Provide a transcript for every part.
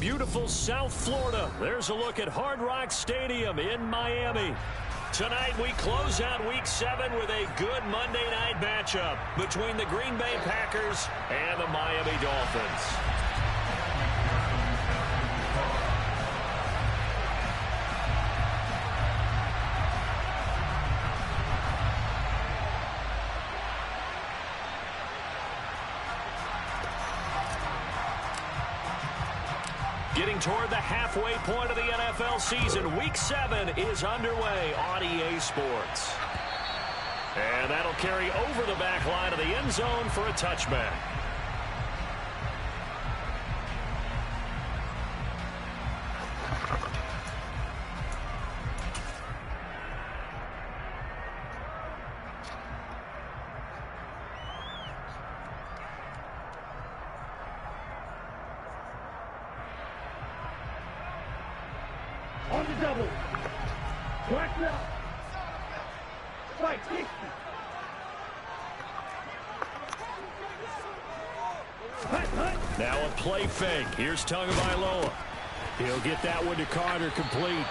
beautiful South Florida. There's a look at Hard Rock Stadium in Miami. Tonight we close out Week 7 with a good Monday night matchup between the Green Bay Packers and the Miami Dolphins. Getting toward the halfway point of the NFL season, Week 7 is underway on EA Sports. And that'll carry over the back line of the end zone for a touchback. On the double. Black now. Fight 60. Now a play fake. Here's Tagovailoa. He'll get that one to Carter complete.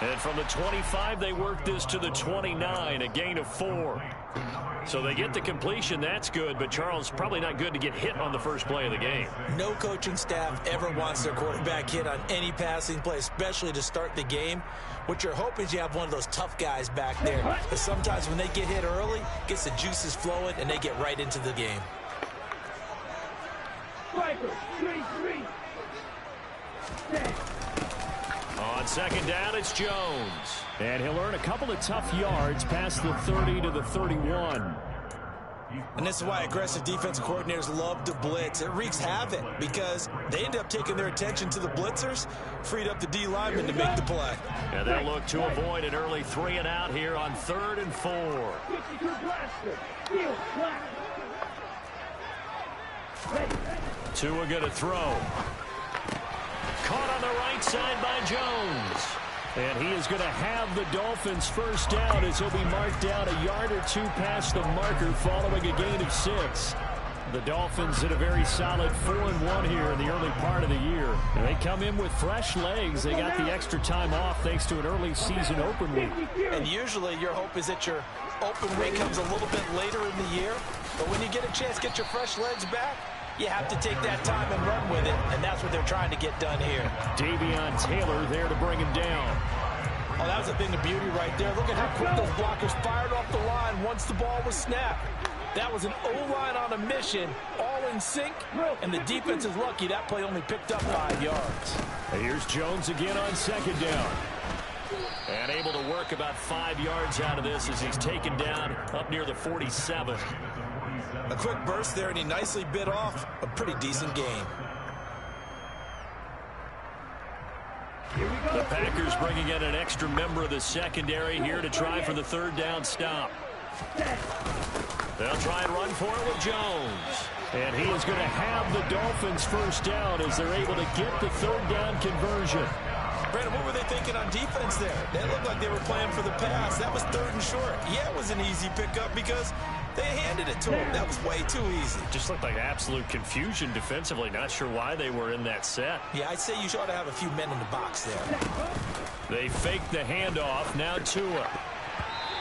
And from the 25, they work this to the 29, a gain of 4. So they get the completion. That's good, but Charles, probably not good to get hit on the first play of the game. No coaching staff ever wants their quarterback hit on any passing play, especially to start the game. What you're hoping is you have one of those tough guys back there. But sometimes when they get hit early, it gets the juices flowing, and they get right into the game. On second down, it's Jones. And he'll earn a couple of tough yards past the 30 to the 31. And this is why aggressive defensive coordinators love to blitz. It wreaks havoc because they end up taking their attention to the blitzers, freed up the D linemen to make the play. And they'll look to avoid an early 3 and out here on 3rd and 4. Tua going to throw. Caught on the right side by Jones. And he is going to have the Dolphins first down as he'll be marked down a yard or 2 past the marker following a gain of 6. The Dolphins in a very solid 4-1 here in the early part of the year. And they come in with fresh legs. They got the extra time off thanks to an early season open week. And usually your hope is that your open week comes a little bit later in the year. But when you get a chance to get your fresh legs back, you have to take that time and run with it, and that's what they're trying to get done here. Davion Taylor there to bring him down. Oh, that was a thing of beauty right there. Look at how quick those blockers fired off the line once the ball was snapped. That was an O-line on a mission, all in sync, and the defense is lucky that play only picked up 5 yards. And here's Jones again on second down. And able to work about 5 yards out of this as he's taken down up near the 47. A quick burst there, and he nicely bit off a pretty decent game. The Packers bringing in an extra member of the secondary here to try for the 3rd down stop. They'll try and run for it with Jones. And he is going to have the Dolphins first down as they're able to get the 3rd down conversion. Brandon, what were they thinking on defense there? They looked like they were playing for the pass. That was 3rd and short. Yeah, it was an easy pickup because they handed it to him. That was way too easy. Just looked like absolute confusion defensively. Not sure why they were in that set. Yeah, I'd say you ought to have a few men in the box there. They fake the handoff. Now Tua.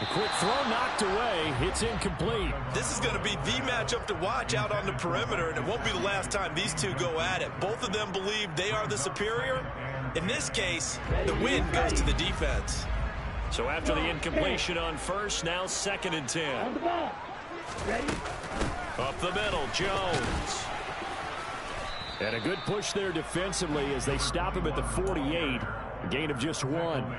A quick throw knocked away. It's incomplete. This is going to be the matchup to watch out on the perimeter, and it won't be the last time these two go at it. Both of them believe they are the superior. In this case, the win goes to the defense. So after the incompletion on first, now 2nd and 10. Up the middle, Jones. And a good push there defensively as they stop him at the 48. A gain of just 1.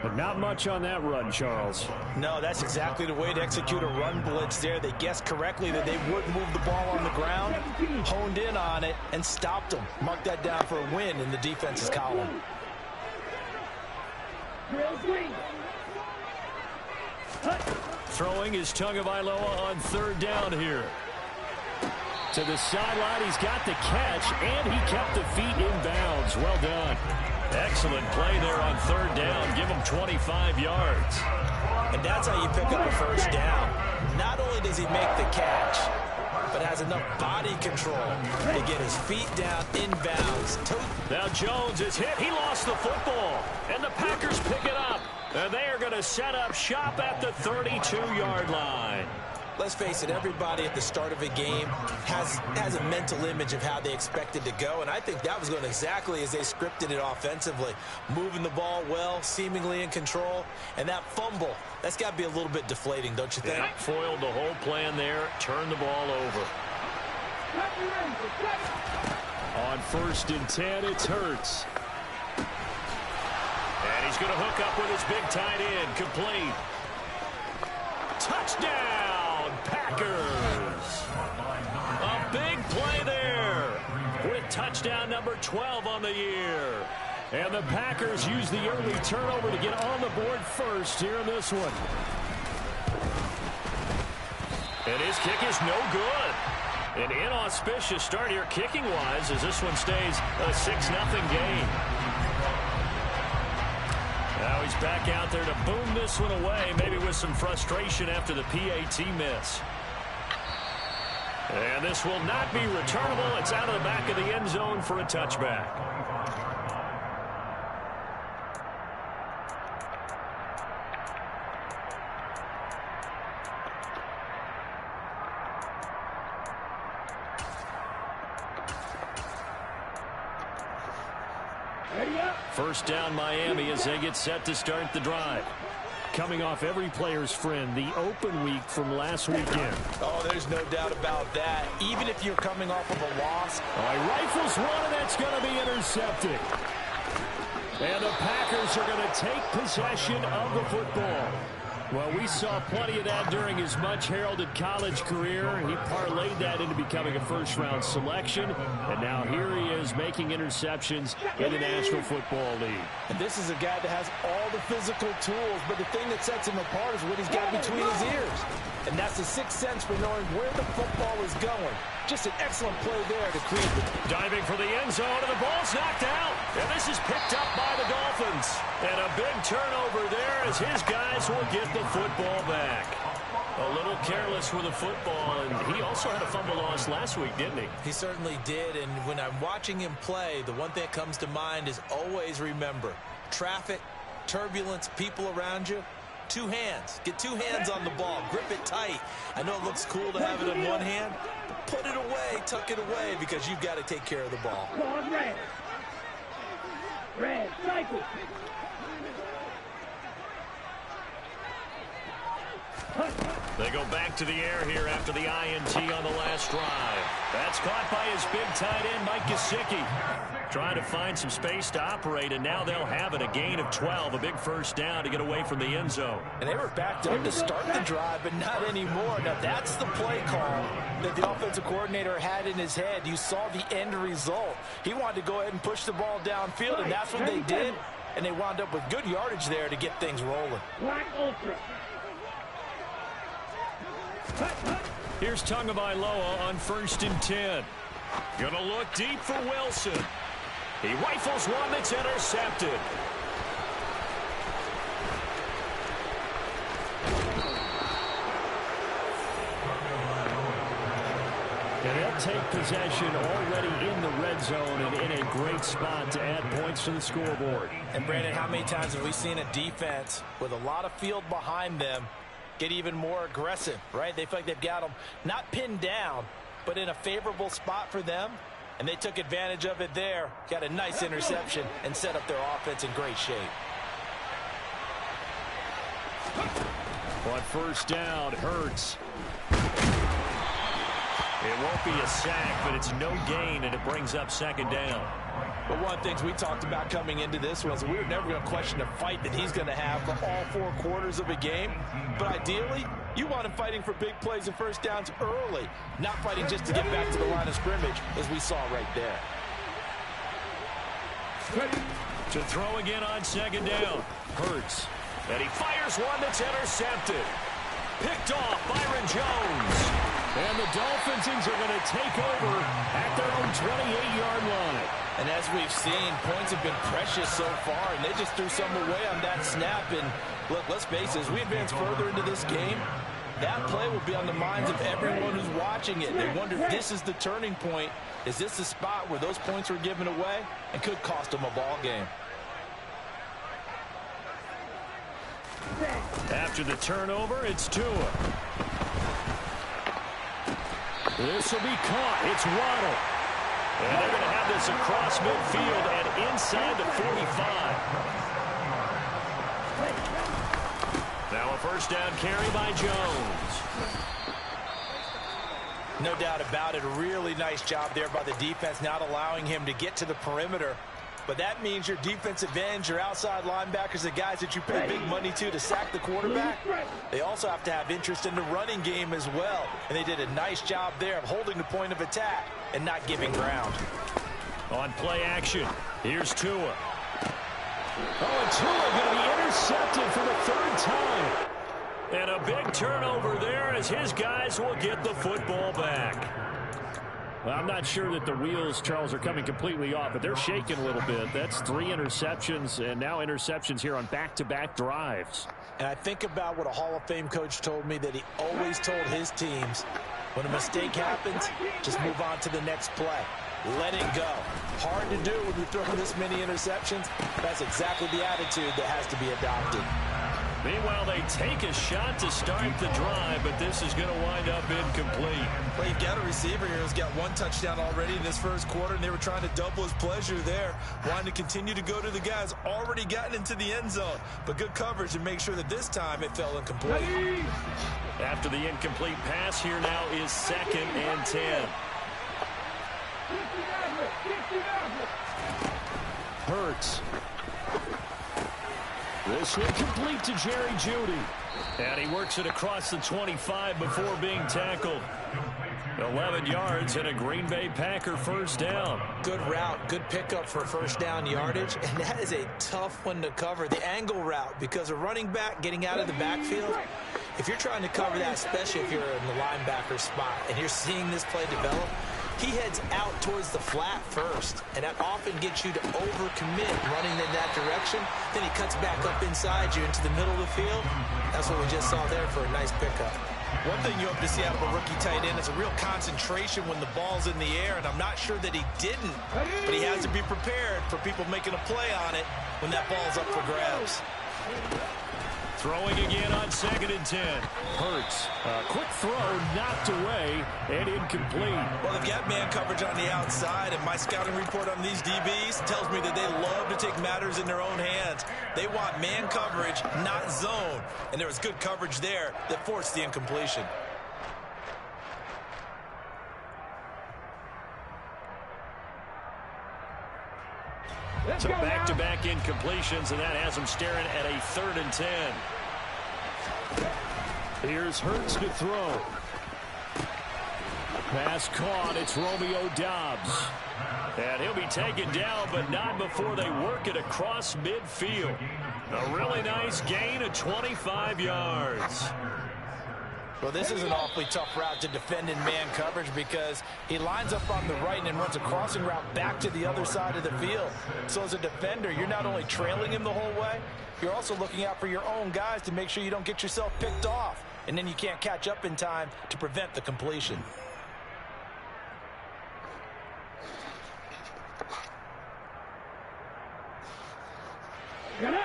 But not much on that run, Charles. No, that's exactly the way to execute a run blitz there. They guessed correctly that they would move the ball on the ground, honed in on it, and stopped them. Mark that down for a win in the defense's column. Throwing is Tagovailoa on 3rd down here. To the sideline, he's got the catch, and he kept the feet in bounds. Well done. Excellent play there on 3rd down. Give him 25 yards. And that's how you pick up a first down. Not only does he make the catch, but has enough body control to get his feet down inbounds. Now Jones is hit. He lost the football, and the Packers pick it up. And they are going to set up shop at the 32-yard line. Let's face it, everybody at the start of a game has a mental image of how they expected to go, and I think that was going exactly as they scripted it offensively. Moving the ball well, seemingly in control, and that fumble, that's got to be a little bit deflating, don't you think? Yeah, foiled the whole plan there, turned the ball over. On 1st and 10, it's Hurts. And he's going to hook up with his big tight end, complete. Touchdown, Packers. A big play there with touchdown number 12 on the year. And the Packers use the early turnover to get on the board first here in this one. And his kick is no good. An inauspicious start here kicking-wise as this one stays a 6-0 game. Now he's back out there to boom this one away, maybe with some frustration after the PAT miss. And this will not be returnable. It's out of the back of the end zone for a touchback. First down Miami as they get set to start the drive. Coming off every player's friend, the open week from last weekend. Oh, there's no doubt about that. Even if you're coming off of a loss. He rifles one, and that's going to be intercepted. And the Packers are going to take possession of the football. Well, we saw plenty of that during his much-heralded college career. He parlayed that into becoming a first-round selection. And now here he is making interceptions in the National Football League. And this is a guy that has all the physical tools, but the thing that sets him apart is what he's got between his ears. And that's the sixth sense for knowing where the football is going. Just an excellent play there to create the... Diving for the end zone, and the ball's knocked out. And this is picked up by the Dolphins. And a big turnover there as his guys will get the football back. A little careless with the football, and he also had a fumble loss last week, didn't he? He certainly did, and when I'm watching him play, the one thing that comes to mind is always remember, traffic, turbulence, people around you, two hands. Get two hands on the ball. Grip it tight. I know it looks cool to have it in one hand, but put it away, tuck it away, because you've got to take care of the ball. Red. Red, cycle. They go back to the air here after the INT on the last drive. That's caught by his big tight end, Mike Gesicki. Trying to find some space to operate, and now they'll have it. A gain of 12, a big first down to get away from the end zone. And they were backed up to start the drive, but not anymore. Now, that's the play call that the offensive coordinator had in his head. You saw the end result. He wanted to go ahead and push the ball downfield, and that's what they did. And they wound up with good yardage there to get things rolling. Black Ultra. Here's Tagovailoa on 1st and 10. Gonna look deep for Wilson. He rifles one that's intercepted. And they'll take possession already in the red zone and in a great spot to add points to the scoreboard. And Brandon, how many times have we seen a defense with a lot of field behind them get even more aggressive, right? They feel like they've got them not pinned down, but in a favorable spot for them, and they took advantage of it there, got a nice interception, and set up their offense in great shape. On 1st down, Hurts. It won't be a sack, but it's no gain, and it brings up 2nd down. But one of the things we talked about coming into this was we were never going to question the fight that he's going to have for all 4 quarters of a game. But ideally, you want him fighting for big plays and first downs early, not fighting just to get back to the line of scrimmage, as we saw right there. To throw again on 2nd down. Hurts. And he fires one that's intercepted. Picked off Byron Jones. And the Dolphins are going to take over at their own 28-yard line. And as we've seen, points have been precious so far, and they just threw some away on that snap. And look, let's face it, as we advance further into this game, That play will be on the minds of everyone who's watching it. They wonder if this is the turning point. Is this the spot where those points were given away and could cost them a ball game? After the turnover, it's Tua. This will be caught. It's Waddle. And they're going to have this across midfield and inside the 45. Now a first down carry by Jones. No doubt about it. A really nice job there by the defense, not allowing him to get to the perimeter. But that means your defensive ends, your outside linebackers, the guys that you pay big money to sack the quarterback, they also have to have interest in the running game as well. And they did a nice job there of holding the point of attack and not giving ground. On play action, here's Tua. Oh, and Tua going to be intercepted for the third time. And a big turnover there as his guys will get the football back. Well, I'm not sure that the wheels, Charles, are coming completely off, but they're shaking a little bit. That's 3 interceptions, and now interceptions here on back-to-back drives. And I think about what a Hall of Fame coach told me, that he always told his teams, when a mistake happens, just move on to the next play. Let it go. Hard to do when you throw this many interceptions. That's exactly the attitude that has to be adopted. Meanwhile, they take a shot to start the drive, but this is going to wind up incomplete. Well, you've got a receiver here who's got 1 touchdown already in this first quarter, and they were trying to double his pleasure there, wanting to continue to go to the guys already gotten into the end zone. But good coverage and make sure that this time it fell incomplete. After the incomplete pass, here now is 2nd and 10. Hurts. This will complete to Jerry Jeudy. And he works it across the 25 before being tackled. 11 yards and a Green Bay Packer first down. Good route, good pickup for first down yardage, and that is a tough one to cover, the angle route, because a running back getting out of the backfield, if you're trying to cover that, especially if you're in the linebacker spot, and you're seeing this play develop, he heads out towards the flat first, and that often gets you to overcommit running in that direction. Then he cuts back up inside you into the middle of the field. That's what we just saw there for a nice pickup. One thing you hope to see out of a rookie tight end is a real concentration when the ball's in the air, and I'm not sure that he didn't, but he has to be prepared for people making a play on it when that ball's up for grabs. Throwing again on 2nd and 10. Hurts. A quick throw knocked away and incomplete. Well, they've got man coverage on the outside, and my scouting report on these DBs tells me that they love to take matters in their own hands. They want man coverage, not zone. And there was good coverage there that forced the incompletion. So back-to-back incompletions, and that has them staring at a 3rd and 10. Here's Hurts to throw. Pass caught. It's Romeo Doubs. And he'll be taken down, but not before they work it across midfield. A really nice gain of 25 yards. Well, this is an awfully tough route to defend in man coverage because he lines up on the right and then runs a crossing route back to the other side of the field. So as a defender, you're not only trailing him the whole way, you're also looking out for your own guys to make sure you don't get yourself picked off. And then you can't catch up in time to prevent the completion. Got it.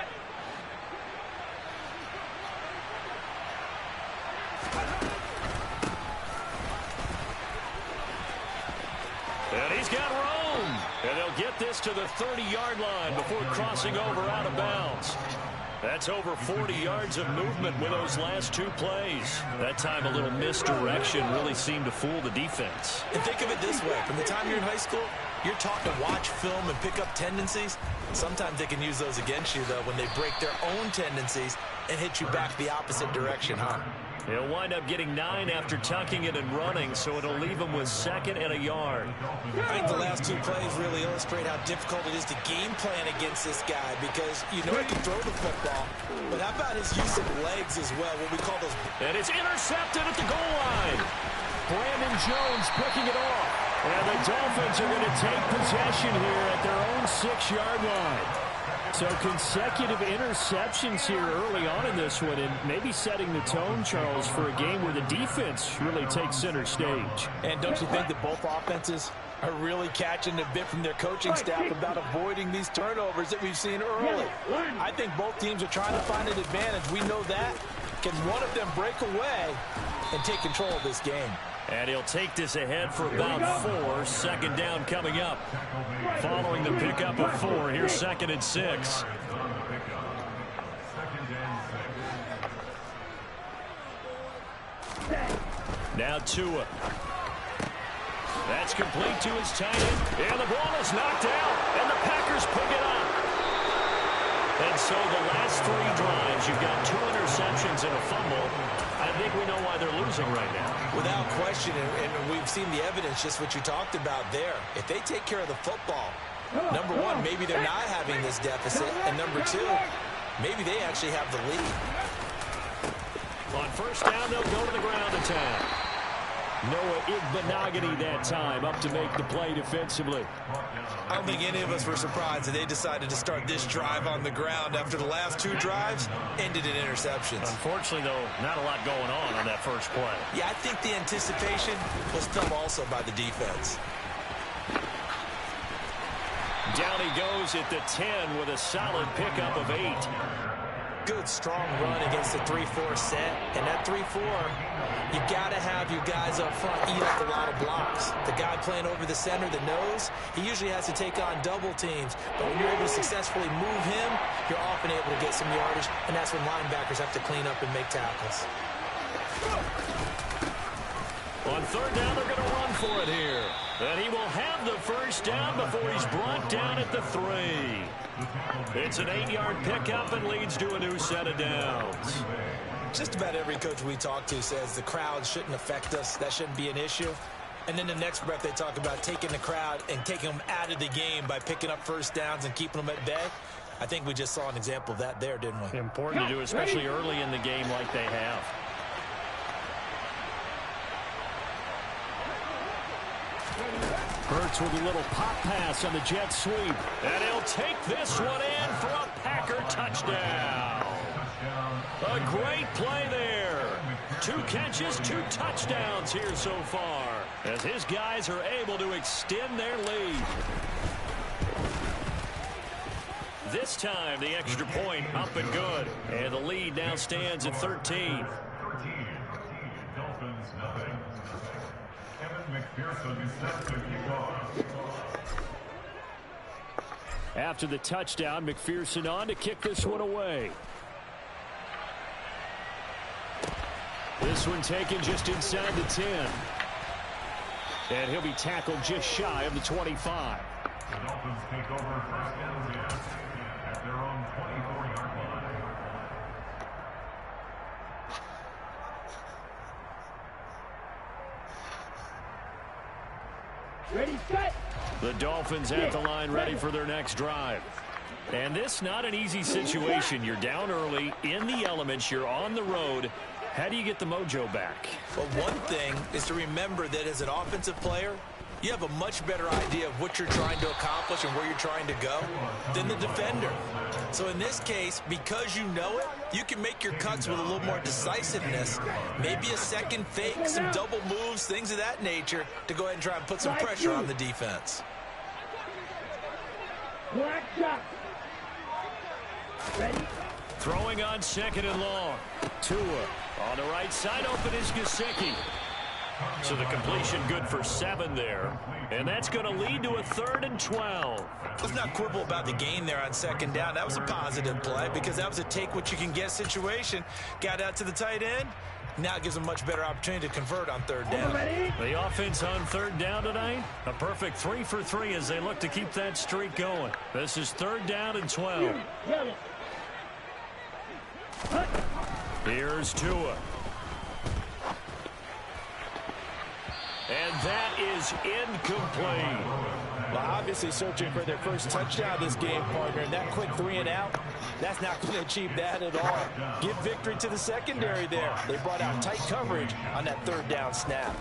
And he's got room. And they'll get this to the 30-yard line before crossing over out of bounds. That's over 40 yards of movement with those last 2 plays. That time a little misdirection really seemed to fool the defense. And think of it this way. From the time you're in high school, you're taught to watch film and pick up tendencies. Sometimes they can use those against you, though, when they break their own tendencies and hit you back the opposite direction, huh? He'll wind up getting 9 after tucking it and running, so it'll leave him with 2nd and a yard. I think the last 2 plays really illustrate how difficult it is to game plan against this guy because you know he can throw the football, but how about his use of legs as well, what we call those... And it's intercepted at the goal line. Brandon Jones picking it off. And the Dolphins are going to take possession here at their own 6-yard line. So consecutive interceptions here early on in this one, and maybe setting the tone, Charles, for a game where the defense really takes center stage. And don't you think that both offenses are really catching a bit from their coaching staff about avoiding these turnovers that we've seen early? I think both teams are trying to find an advantage. We know that. Can one of them break away and take control of this game? And he'll take this ahead for about 4. Second down coming up. Following the pickup of 4, here's 2nd and 6. Now Tua. That's complete to his tight end. And the ball is knocked out. And the Packers pick it up. And so the last 3 drives, you've got 2 interceptions and a fumble. I think we know why they're losing right now. Without question, and we've seen the evidence, just what you talked about there. If they take care of the football, number one, maybe they're not having this deficit. And number 2, maybe they actually have the lead. On first down, they'll go to the ground attack. Noah Igbinoghene that time up to make the play defensively. I don't think any of us were surprised that they decided to start this drive on the ground after the last 2 drives ended in interceptions. Unfortunately, though, not a lot going on that first play. Yeah, I think the anticipation was felt also by the defense. Down he goes at the 10 with a solid pickup of 8. Good, strong run against the 3-4 set. And that 3-4, you got to have your guys up front eat up a lot of blocks. The guy playing over the center, the nose, he usually has to take on double teams. But when you're able to successfully move him, you're often able to get some yardage. And that's when linebackers have to clean up and make tackles. On third down, they're going to run for it here. And he will have the first down before he's brought down at the 3. It's an 8-yard pickup and leads to a new set of downs. Just about every coach we talk to says the crowd shouldn't affect us. That shouldn't be an issue. And then the next breath they talk about taking the crowd and taking them out of the game by picking up first downs and keeping them at bay. I think we just saw an example of that there, didn't we? Important to do, especially early in the game like they have. Hurts with a little pop pass on the jet sweep. And he'll take this one in for a Packer touchdown. A great play there. 2 catches, 2 touchdowns here so far, as his guys are able to extend their lead. This time, the extra point up and good. And the lead now stands at 13. After the touchdown, McPherson on to kick this one away. This one taken just inside the 10. And he'll be tackled just shy of the 25. The Dolphins take over first down at their own 24-yard line. Ready, set. The Dolphins at the line ready for their next drive. And this not an easy situation. You're down early, in the elements, you're on the road. How do you get the mojo back? Well, one thing is to remember that as an offensive player, you have a much better idea of what you're trying to accomplish and where you're trying to go than the defender. So in this case, because you know it, you can make your cuts with a little more decisiveness. Maybe a second fake, some double moves, things of that nature to go ahead and try and put some pressure on the defense. Black shot. Ready. Throwing on 2nd and long. Tua on the right side, open is Gesicki. So the completion good for 7 there. And that's going to lead to a 3rd and 12. Let's not quibble about the gain there on 2nd down. That was a positive play because that was a take-what-you-can-get situation. Got out to the tight end. Now it gives them a much better opportunity to convert on 3rd down. The offense on 3rd down tonight, a perfect 3 for 3 as they look to keep that streak going. This is 3rd down and 12. Here's Tua. And that is incomplete. Well, obviously searching for their first touchdown this game, partner. And that quick 3 and out, that's not going to achieve that at all. Give victory to the secondary there. They brought out tight coverage on that 3rd down snap.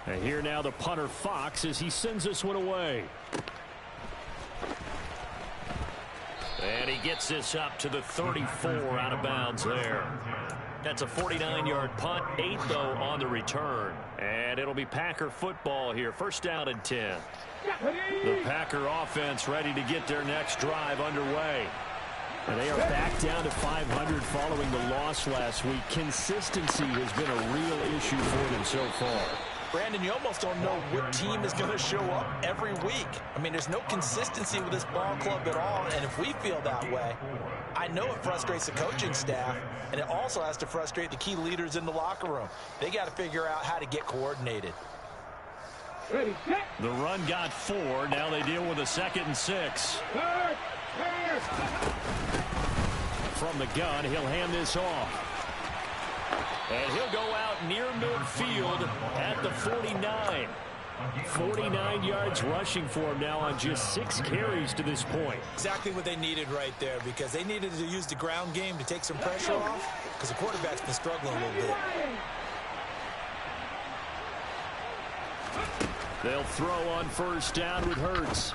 And here now the punter Fox as he sends this one away. And he gets this up to the 34 out of bounds there. That's a 49-yard punt, 8, though, on the return. And it'll be Packer football here, first down and 10. The Packer offense ready to get their next drive underway. And they are back down to 500 following the loss last week. Consistency has been a real issue for them so far. Brandon, you almost don't know what team is going to show up every week. I mean, there's no consistency with this ball club at all, and if we feel that way, I know it frustrates the coaching staff, and it also has to frustrate the key leaders in the locker room. They got to figure out how to get coordinated. The run got 4. Now they deal with a 2nd and 6. From the gun, he'll hand this off. And he'll go out near midfield at the 49. 49 yards rushing for him now on just 6 carries to this point. Exactly what they needed right there, because they needed to use the ground game to take some pressure off, because the quarterback's been struggling a little bit. They'll throw on first down with Hurts.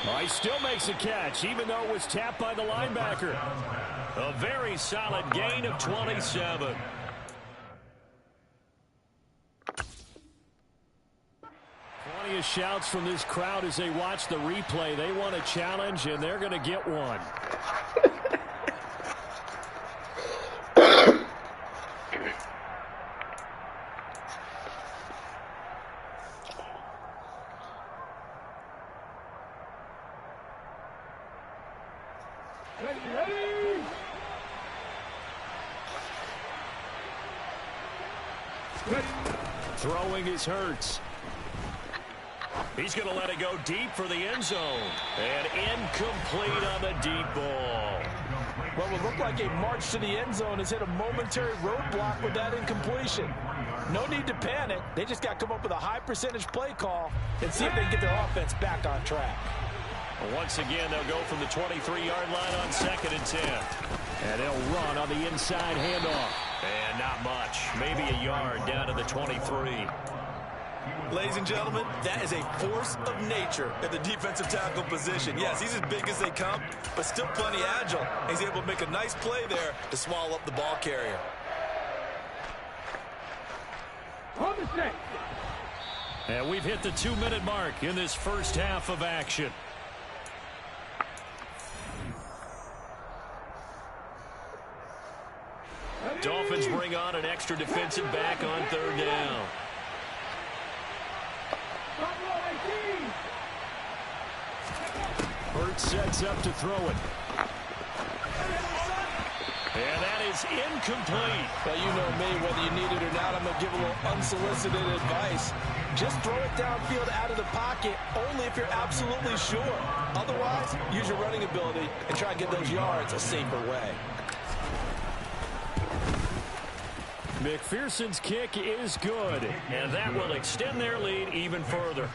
Oh, he still makes a catch, even though it was tapped by the linebacker. A very solid gain of 27. Plenty of shouts from this crowd as they watch the replay. They want a challenge, and they're going to get one. Throwing is Hurts. He's going to let it go deep for the end zone. And incomplete on the deep ball. What would look like a march to the end zone has hit a momentary roadblock with that incompletion. No need to panic. They just got to come up with a high percentage play call and see if they can get their offense back on track. Once again, they'll go from the 23-yard line on 2nd and 10. And they'll run on the inside handoff. And not much. Maybe a yard down to the 23. Ladies and gentlemen, that is a force of nature at the defensive tackle position. Yes, he's as big as they come, but still plenty agile. He's able to make a nice play there to swallow up the ball carrier. And we've hit the 2-minute mark in this first half of action. Dolphins bring on an extra defensive back on 3rd down. Hurts sets up to throw it. And that is incomplete. Well, you know me, whether you need it or not, I'm going to give a little unsolicited advice. Just throw it downfield out of the pocket only if you're absolutely sure. Otherwise, use your running ability and try and get those yards a safer way. McPherson's kick is good, and that will extend their lead even further.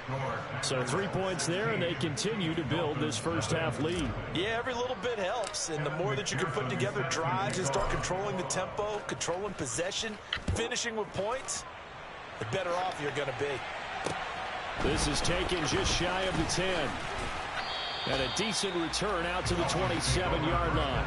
So 3 points there, and they continue to build this first half lead. Yeah, every little bit helps, and the more that you can put together drives and start controlling the tempo, controlling possession, finishing with points, the better off you're going to be. This is taken just shy of the 10. And a decent return out to the 27-yard line.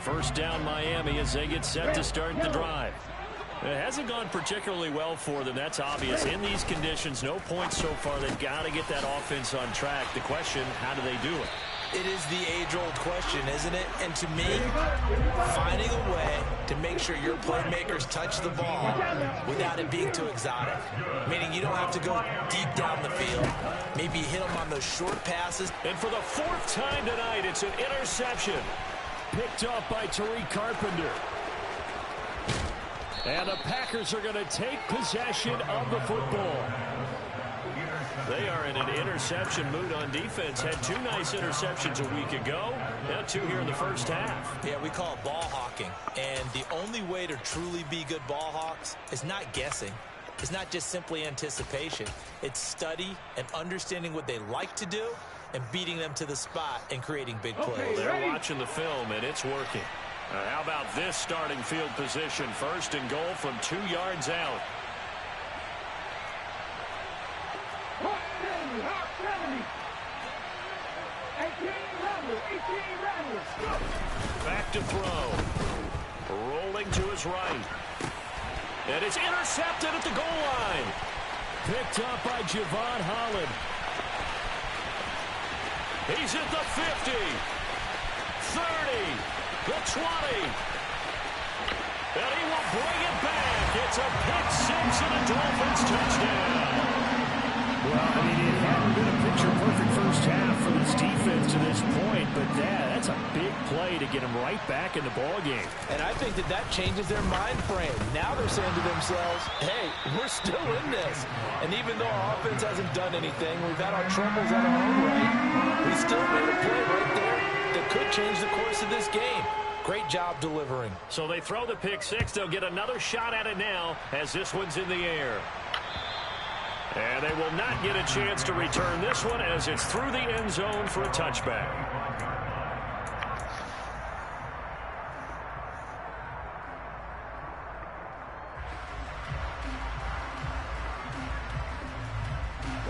First down Miami as they get set to start the drive. It hasn't gone particularly well for them. That's obvious. In these conditions, no points so far. They've got to get that offense on track. The question, how do they do it? It is the age-old question, isn't it? And to me, finding a way to make sure your playmakers touch the ball without it being too exotic. Meaning you don't have to go deep down the field. Maybe hit them on those short passes. And for the 4th time tonight, it's an interception. Picked up by Tariq Carpenter. And the Packers are going to take possession of the football. They are in an interception mood on defense. Had 2 nice interceptions a week ago. Now 2 here in the first half. Yeah, we call it ball hawking. And the only way to truly be good ball hawks is not guessing. It's not just simply anticipation. It's study and understanding what they like to do and beating them to the spot and creating big plays. They're watching the film, and it's working. How about this starting field position? 1st and goal from 2 yards out. Back to throw. Rolling to his right. And it's intercepted at the goal line. Picked up by Javon Holland. He's at the 50. 30. The 20. And he will bring it back. It's a pick 6 and a Dolphins touchdown. Well, I mean, it hadn't been a picture-perfect first half for this defense to this point, but that's a big play to get them right back in the ballgame. And I think that changes their mind frame. Now they're saying to themselves, hey, we're still in this. And even though our offense hasn't done anything, we've had our troubles on our own right, we still made a play right there that could change the course of this game. Great job delivering. So they throw the pick 6. They'll get another shot at it now as this one's in the air. And they will not get a chance to return this one as it's through the end zone for a touchback.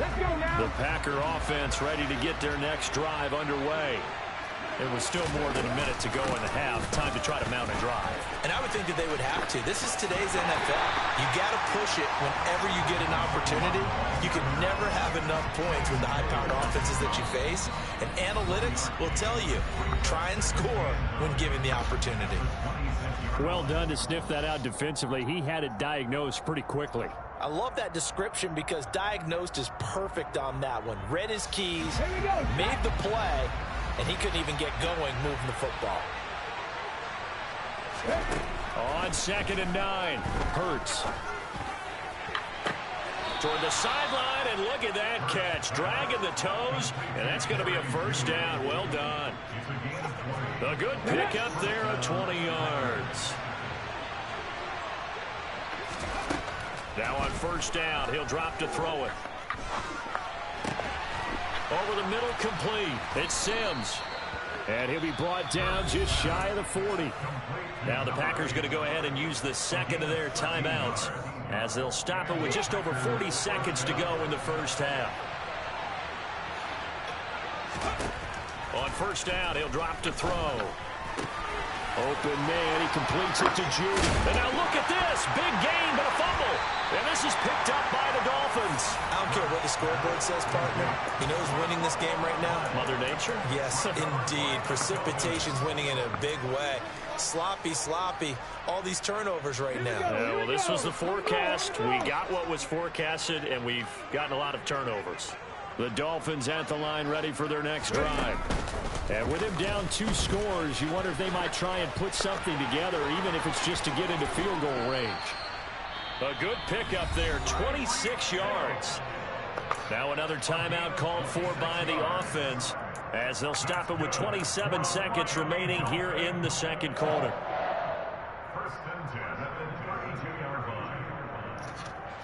Let's go now. The Packer offense ready to get their next drive underway. It was still more than a minute to go in the half. Time to try to mount a drive. And I would think that they would have to. This is today's NFL. You got to push it whenever you get an opportunity. You can never have enough points with the high-powered offenses that you face. And analytics will tell you, try and score when given the opportunity. Well done to sniff that out defensively. He had it diagnosed pretty quickly. I love that description because diagnosed is perfect on that one. Read his keys, made the play, and he couldn't even get going moving the football. On 2nd and 9, Hurts. Toward the sideline, and look at that catch. Dragging the toes, and that's going to be a first down. Well done. A good pick up there of 20 yards. Now on 1st down, he'll drop to throw it. Over the middle, complete. It's Sims. And he'll be brought down just shy of the 40. Now the Packers going to go ahead and use the second of their timeouts as they'll stop it with just over 40 seconds to go in the first half. On 1st down, he'll drop to throw. Open man, he completes it to Judy. And now look at this. Big gain, but a fumble. And this is picked up by the Dolphins. I don't care what the scoreboard says, partner. You know who's winning this game right now? Mother Nature? Yes, indeed. Precipitation's winning in a big way. Sloppy, sloppy. All these turnovers right now. Yeah, well, this was the forecast. We got what was forecasted, and we've gotten a lot of turnovers. The Dolphins at the line ready for their next drive. And with him down 2 scores, you wonder if they might try and put something together, even if it's just to get into field goal range. A good pickup there, 26 yards. Now another timeout called for by the offense as they'll stop it with 27 seconds remaining here in the 2nd quarter. 1st and 10 at the 32-yard line.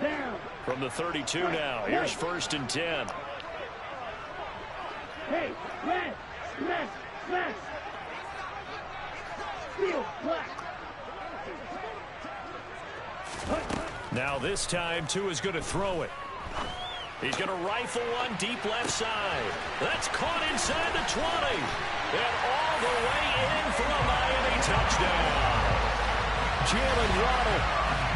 Down. From the 32 now, here's 1st and 10. Hey, smash. Steal, black. Now this time, Tua is going to throw it. He's going to rifle one deep left side. That's caught inside the 20. And all the way in for a Miami touchdown. Jalen Waddle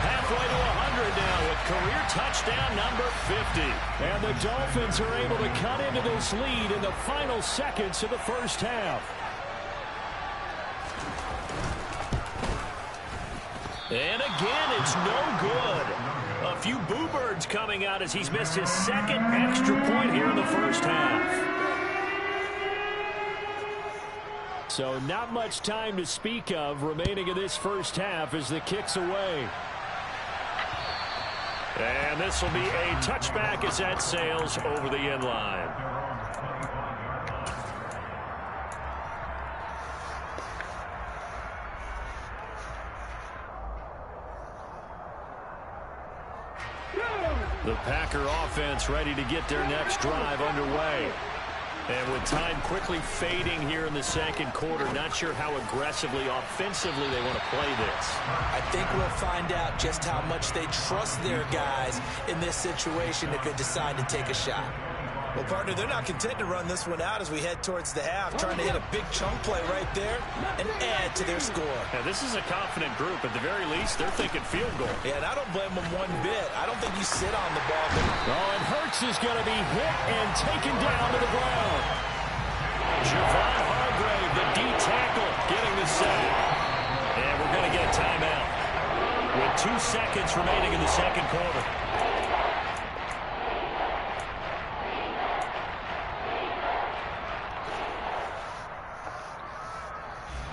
halfway to 100 now with career touchdown number 50. And the Dolphins are able to cut into this lead in the final seconds of the first half. And again, it's no good. A few boo birds coming out as he's missed his 2nd extra point here in the first half. So not much time to speak of remaining in this first half as the kick's away. And this will be a touchback as that sails over the end line. The Packer offense ready to get their next drive underway. And with time quickly fading here in the second quarter, not sure how aggressively, offensively they want to play this. I think we'll find out just how much they trust their guys in this situation if they decide to take a shot. Well, partner, they're not content to run this one out as we head towards the half, trying to hit a big chunk play right there and add to their score. Yeah, this is a confident group. At the very least, they're thinking field goal. Yeah, and I don't blame them one bit. I don't think you sit on the ball. Oh, and Hurts is going to be hit and taken down to the ground. Javon Hargrave, the D tackle, getting the sack. And we're going to get a timeout with 2 seconds remaining in the second quarter.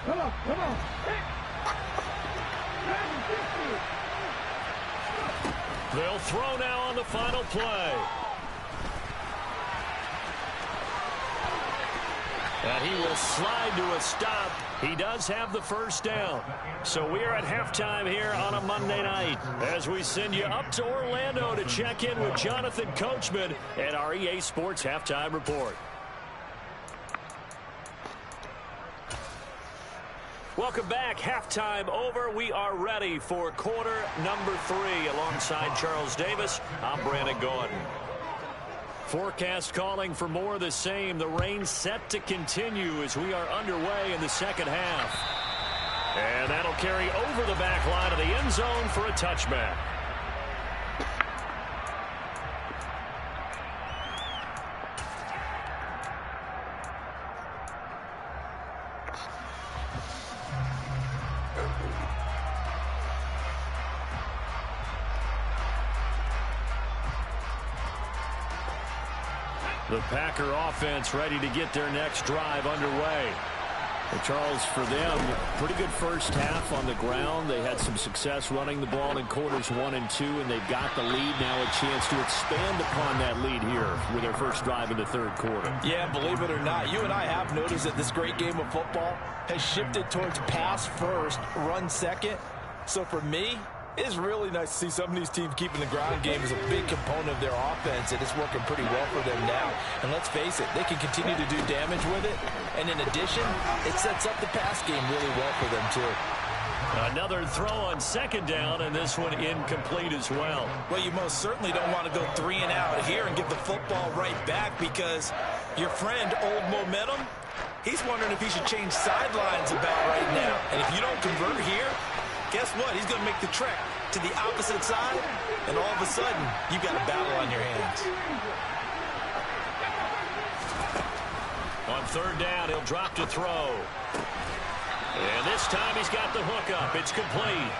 Come on. They'll throw now on the final play. And he will slide to a stop. He does have the first down. So we are at halftime here on a Monday night as we send you up to Orlando to check in with Jonathan Coachman at our EA Sports Halftime Report. Welcome back. Halftime over. We are ready for quarter number 3. Alongside Charles Davis, I'm Brandon Gaudin. Forecast calling for more of the same. The rain set to continue as we are underway in the second half. And that'll carry over the back line of the end zone for a touchback. The Packer offense ready to get their next drive underway. Well, Charles, for them, pretty good first half on the ground. They had some success running the ball in quarters 1 and 2, and they've got the lead now, a chance to expand upon that lead here with their first drive in the third quarter. Yeah, believe it or not, you and I have noticed that this great game of football has shifted towards pass first, run second. So for me, it's really nice to see some of these teams keeping the ground game as a big component of their offense, and it's working pretty well for them now. And let's face it, they can continue to do damage with it. And in addition, it sets up the pass game really well for them, too. Another throw on second down, and this one incomplete as well. Well, you most certainly don't want to go 3 and out here and get the football right back because your friend, Old Momentum, he's wondering if he should change sidelines about right now. And if you don't convert here, guess what? He's going to make the trek to the opposite side, and all of a sudden, you've got a battle on your hands. On third down, he'll drop to throw. And this time he's got the hook up. It's complete.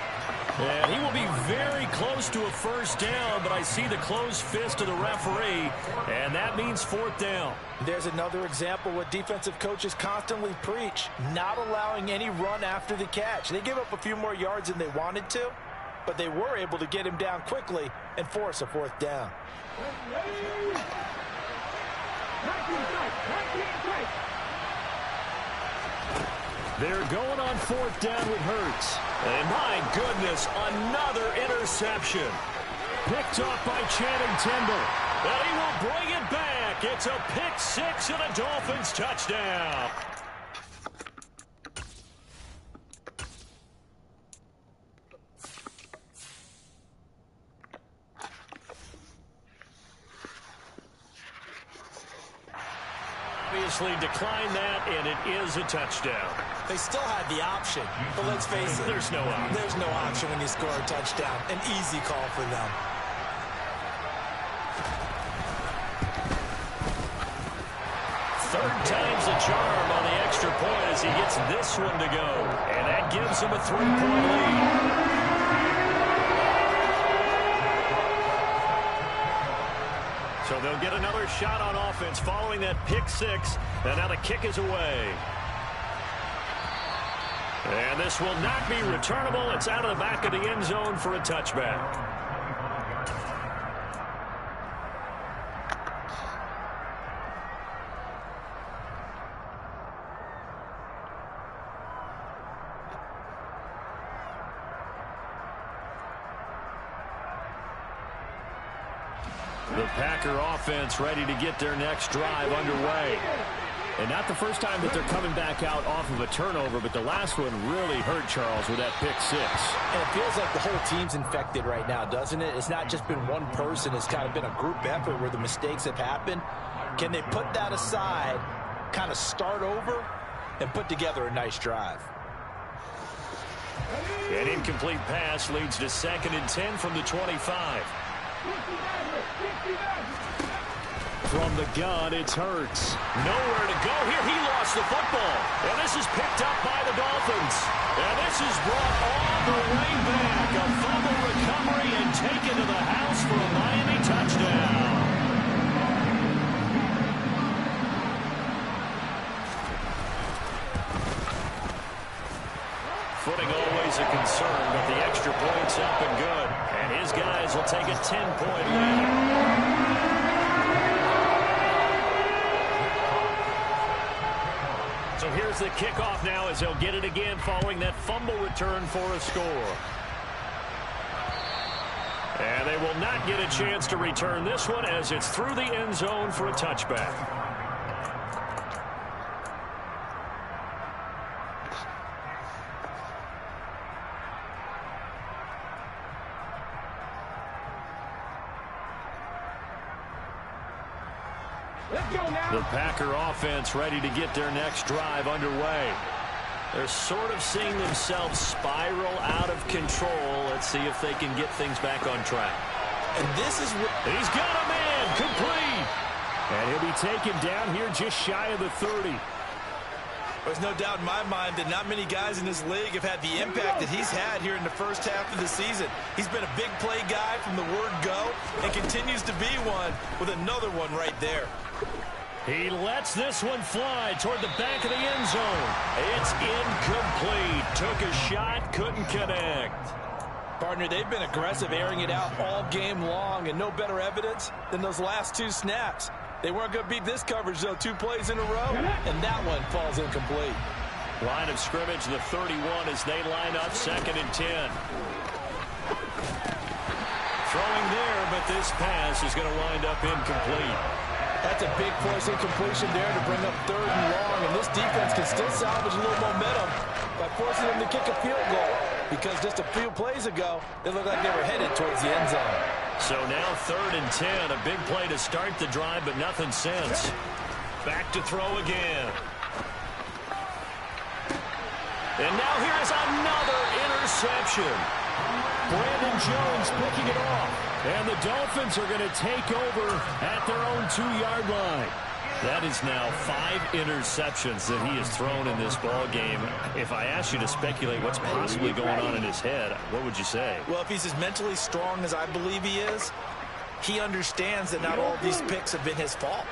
And he will be very close to a first down, but I see the closed fist of the referee, and that means fourth down. There's another example what defensive coaches constantly preach, not allowing any run after the catch. They gave up a few more yards than they wanted to, but they were able to get him down quickly and force a fourth down. They're going on fourth down with Hurts. And my goodness, another interception. Picked off by Channing Tindall. And he will bring it back. It's a pick six and a Dolphins touchdown. Obviously declined that, and it is a touchdown. They still had the option, but let's face it. There's no option. There's no option when you score a touchdown. An easy call for them. Third time's the charm on the extra point as he gets this one to go. And that gives him a 3-point lead. So they'll get another shot on offense following that pick six. And now the kick is away. And this will not be returnable. It's out of the back of the end zone for a touchback. The Packer offense ready to get their next drive underway. And not the first time that they're coming back out off of a turnover, but the last one really hurt Charles with that pick six. And it feels like the whole team's infected right now, doesn't it? It's not just been one person. It's kind of been a group effort where the mistakes have happened. Can they put that aside, kind of start over, and put together a nice drive? An incomplete pass leads to 2nd and 10 from the 25. From the gun, it's Hurts. Nowhere to go here. He lost the football. And this is picked up by the Dolphins. And this is brought all the way back. A fumble recovery and taken to the house for a Miami touchdown. Footing always a concern, but the extra point's up and good. And his guys will take a 10-point lead. So here's the kickoff now as they'll get it again following that fumble return for a score. And they will not get a chance to return this one as it's through the end zone for a touchback. The Packer offense ready to get their next drive underway. They're sort of seeing themselves spiral out of control. Let's see if they can get things back on track. And this is what he's got a man complete. And he'll be taken down here just shy of the 30. There's no doubt in my mind that not many guys in this league have had the impact that he's had here in the first half of the season. He's been a big play guy from the word go and continues to be one with another one right there. He lets this one fly toward the back of the end zone. It's incomplete. Took a shot, couldn't connect. Partner, they've been aggressive, airing it out all game long, and no better evidence than those last two snaps. They weren't going to beat this coverage, though, 2 plays in a row, and that one falls incomplete. Line of scrimmage, the 31 as they line up 2nd and 10. Throwing there, but this pass is going to wind up incomplete. That's a big force incompletion there to bring up 3rd and long, and this defense can still salvage a little momentum by forcing them to kick a field goal, because just a few plays ago, they looked like they were headed towards the end zone. So now 3rd and 10, a big play to start the drive, but nothing since. Back to throw again. And now here is another interception. Brandon Jones picking it off. And the Dolphins are going to take over at their own 2-yard line. That is now 5 interceptions that he has thrown in this ball game. If I asked you to speculate what's possibly going on in his head, what would you say? Well, if he's as mentally strong as I believe he is, he understands that not all of these picks have been his fault.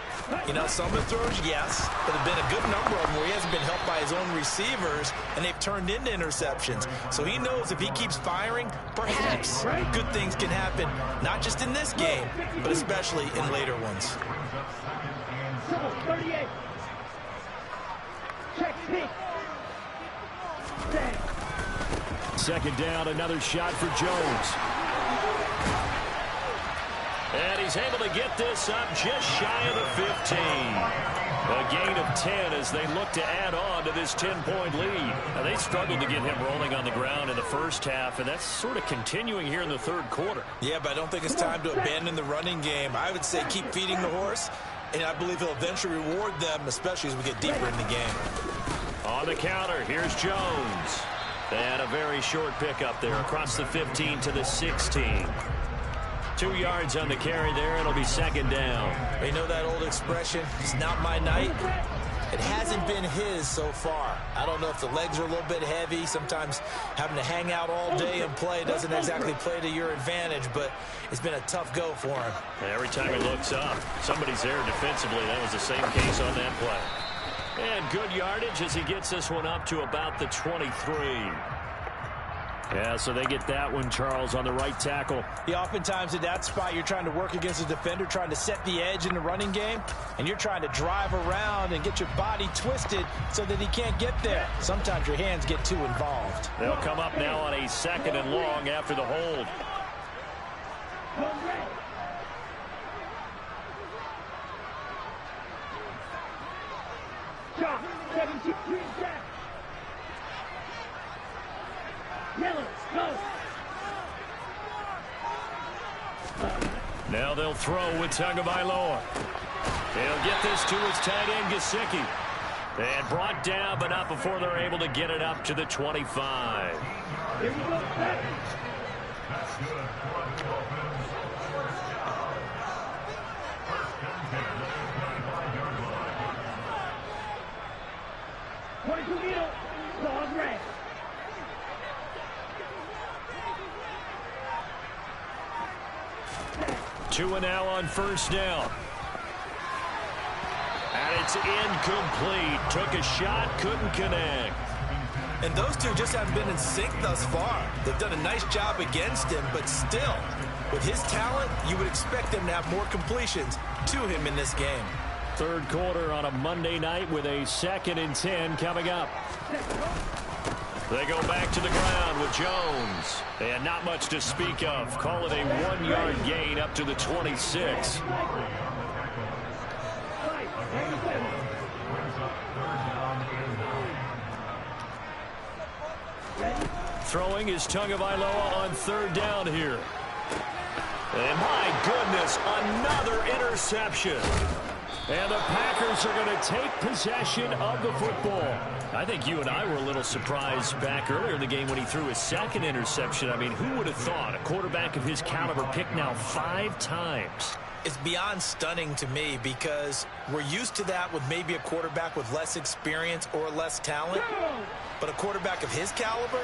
You know, some of the throws, yes, but there have been a good number of them where he hasn't been helped by his own receivers, and they've turned into interceptions. So he knows if he keeps firing, perhaps good things can happen, not just in this game, but especially in later ones. 38. Check 2nd down, another shot for Jones. And he's able to get this up just shy of the 15. A gain of 10 as they look to add on to this 10-point lead. Now, they struggled to get him rolling on the ground in the first half, and that's sort of continuing here in the 3rd quarter. Yeah, but I don't think it's time to abandon the running game. I would say keep feeding the horse, and I believe he'll eventually reward them, especially as we get deeper in the game. On the counter, here's Jones. And a very short pickup there across the 15 to the 16. 2 yards on the carry there. It'll be 2nd down. You know that old expression, it's not my night? It hasn't been his so far. I don't know if the legs are a little bit heavy. Sometimes having to hang out all day and play doesn't exactly play to your advantage, but it's been a tough go for him. Every time he looks up, somebody's there defensively. That was the same case on that play. And good yardage as he gets this one up to about the 23. Yeah, so they get that one, Charles, on the right tackle. Yeah, oftentimes at that spot, you're trying to work against a defender, trying to set the edge in the running game, and you're trying to drive around and get your body twisted so that he can't get there. Sometimes your hands get too involved. They'll come up now on a 2nd and long after the hold. Now they'll throw with Tagovailoa. He'll get this to his tight end, Gesicki. And brought down, but not before they're able to get it up to the 25. Here we go. That's good. First and 10 at the 25-yard line. 22 meters. Dog red. Tua now on first down. And it's incomplete. Took a shot, couldn't connect. And those two just haven't been in sync thus far. They've done a nice job against him, but still, with his talent, you would expect him to have more completions to him in this game. Third quarter on a Monday night with a 2nd and 10 coming up. They go back to the ground with Jones. And not much to speak of. Call it a 1-yard gain up to the 26. Throwing is Tagovailoa on third down here. And my goodness, another interception. And the Packers are going to take possession of the football. I think you and I were a little surprised back earlier in the game when he threw his 2nd interception. I mean, who would have thought a quarterback of his caliber picked now 5 times? It's beyond stunning to me because we're used to that with maybe a quarterback with less experience or less talent. But a quarterback of his caliber,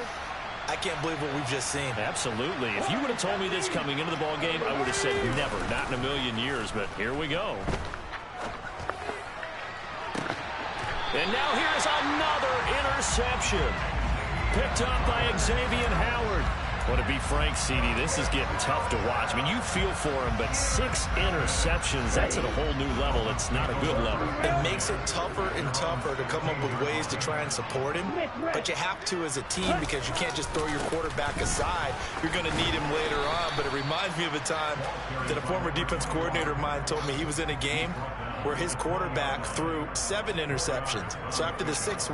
I can't believe what we've just seen. Absolutely. If you would have told me this coming into the ball game, I would have said never, not in a million years. But here we go. And now here's another interception. Picked up by Xavier Howard. Well, to be frank, CD, this is getting tough to watch. I mean, you feel for him, but 6 interceptions, that's at a whole new level. It's not a good level. It makes it tougher and tougher to come up with ways to try and support him. But you have to as a team because you can't just throw your quarterback aside. You're going to need him later on. But it reminds me of a time that a former defense coordinator of mine told me he was in a game where his quarterback threw 7 interceptions. So after the 6th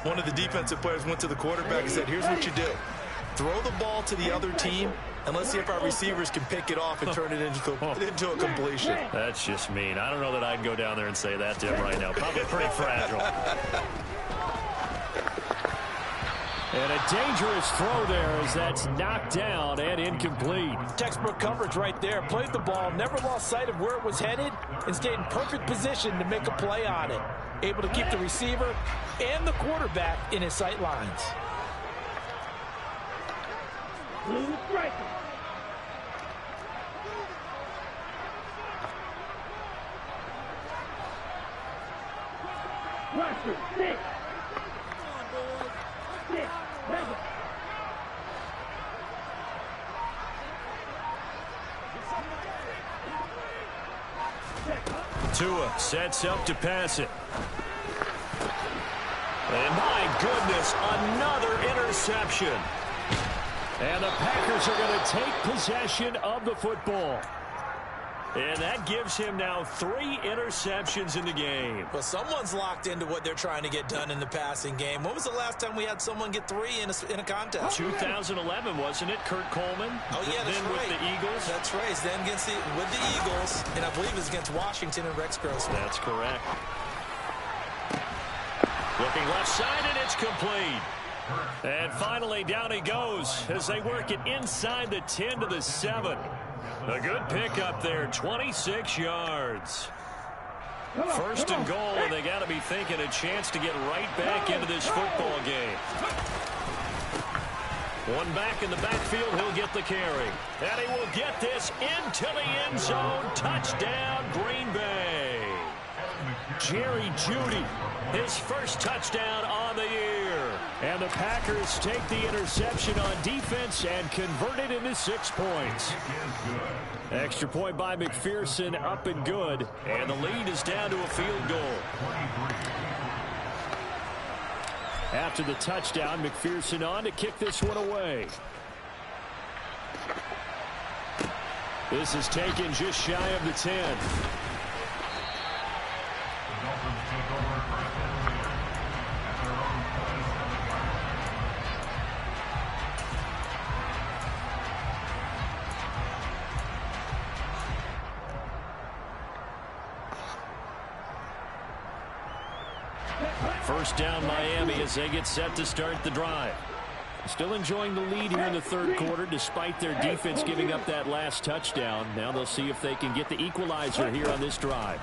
one of the defensive players went to the quarterback and said, here's what you do. Throw the ball to the other team, and let's see if our receivers can pick it off and turn it into a completion. That's just mean. I don't know that I'd go down there and say that to him right now. Probably pretty fragile. And a dangerous throw there as that's knocked down and incomplete. Textbook coverage right there. Played the ball, never lost sight of where it was headed, and stayed in perfect position to make a play on it. Able to keep the receiver and the quarterback in his sight lines. Blue striker. Rusher, 6. 6. Regular. Tua sets up to pass it. And my goodness, another interception. And the Packers are going to take possession of the football. And that gives him now 3 interceptions in the game. Well, someone's locked into what they're trying to get done in the passing game. When was the last time we had someone get 3 in a contest? 2011, wasn't it? Kurt Coleman? Oh, yeah, that's then right. with the Eagles? That's right. Then with the Eagles, and I believe it's against Washington and Rex Grossman. That's correct. Looking left side, and it's complete. And finally, down he goes as they work it inside the 10 to the 7. A good pickup there, 26 yards. First and goal, and they got to be thinking a chance to get right back into this football game. One back in the backfield, he'll get the carry. And he will get this into the end zone. Touchdown, Green Bay. Jerry Jeudy, his first touchdown on the year. And the Packers take the interception on defense and convert it into 6 points. Extra point by McPherson, up and good. And the lead is down to a field goal. After the touchdown, McPherson on to kick this one away. This is taken just shy of the 10. First down Miami as they get set to start the drive. Still enjoying the lead here in the third quarter despite their defense giving up that last touchdown. Now they'll see if they can get the equalizer here on this drive.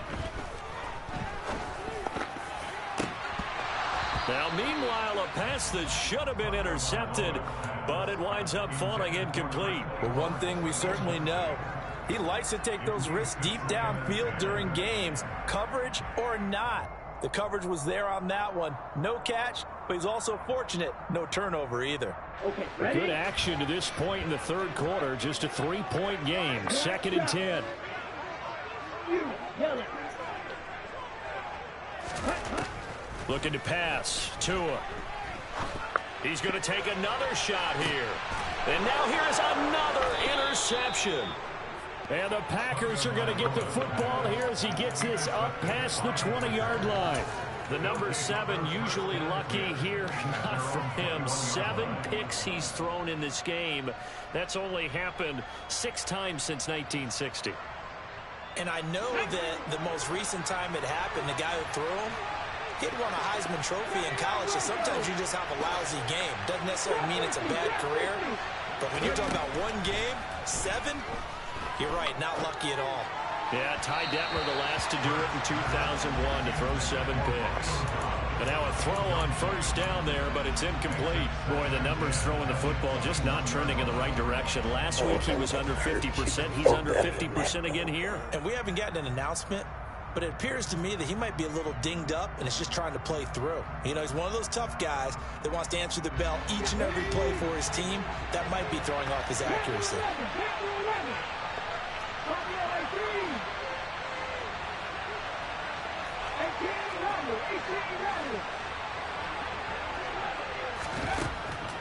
Now, meanwhile, a pass that should have been intercepted, but it winds up falling incomplete. Well, one thing we certainly know, he likes to take those risks deep downfield during games, coverage or not. The coverage was there on that one. No catch, but he's also fortunate. No turnover either. Okay, ready? Good action to this point in the third quarter. Just a 3-point game. 2nd and 10. You yell it. Looking to pass. Tua. He's going to take another shot here. And now here's another interception. And the Packers are going to get the football here as he gets this up past the 20-yard line. The number 7 usually lucky here. Not from him. 7 picks he's thrown in this game. That's only happened 6 times since 1960. And I know that the most recent time it happened, the guy who threw him, he'd won a Heisman Trophy in college, so sometimes you just have a lousy game. Doesn't necessarily mean it's a bad career, but when you're talking about one game, 7, you're right, not lucky at all. Yeah, Ty Detmer the last to do it in 2001 to throw 7 picks. But now a throw on first down there, but it's incomplete. Boy, the numbers throwing the football just not trending in the right direction. Last week he was under 50%. He's under 50% again here. And we haven't gotten an announcement, but it appears to me that he might be a little dinged up and is just trying to play through. You know, he's one of those tough guys that wants to answer the bell each and every play for his team. That might be throwing off his accuracy.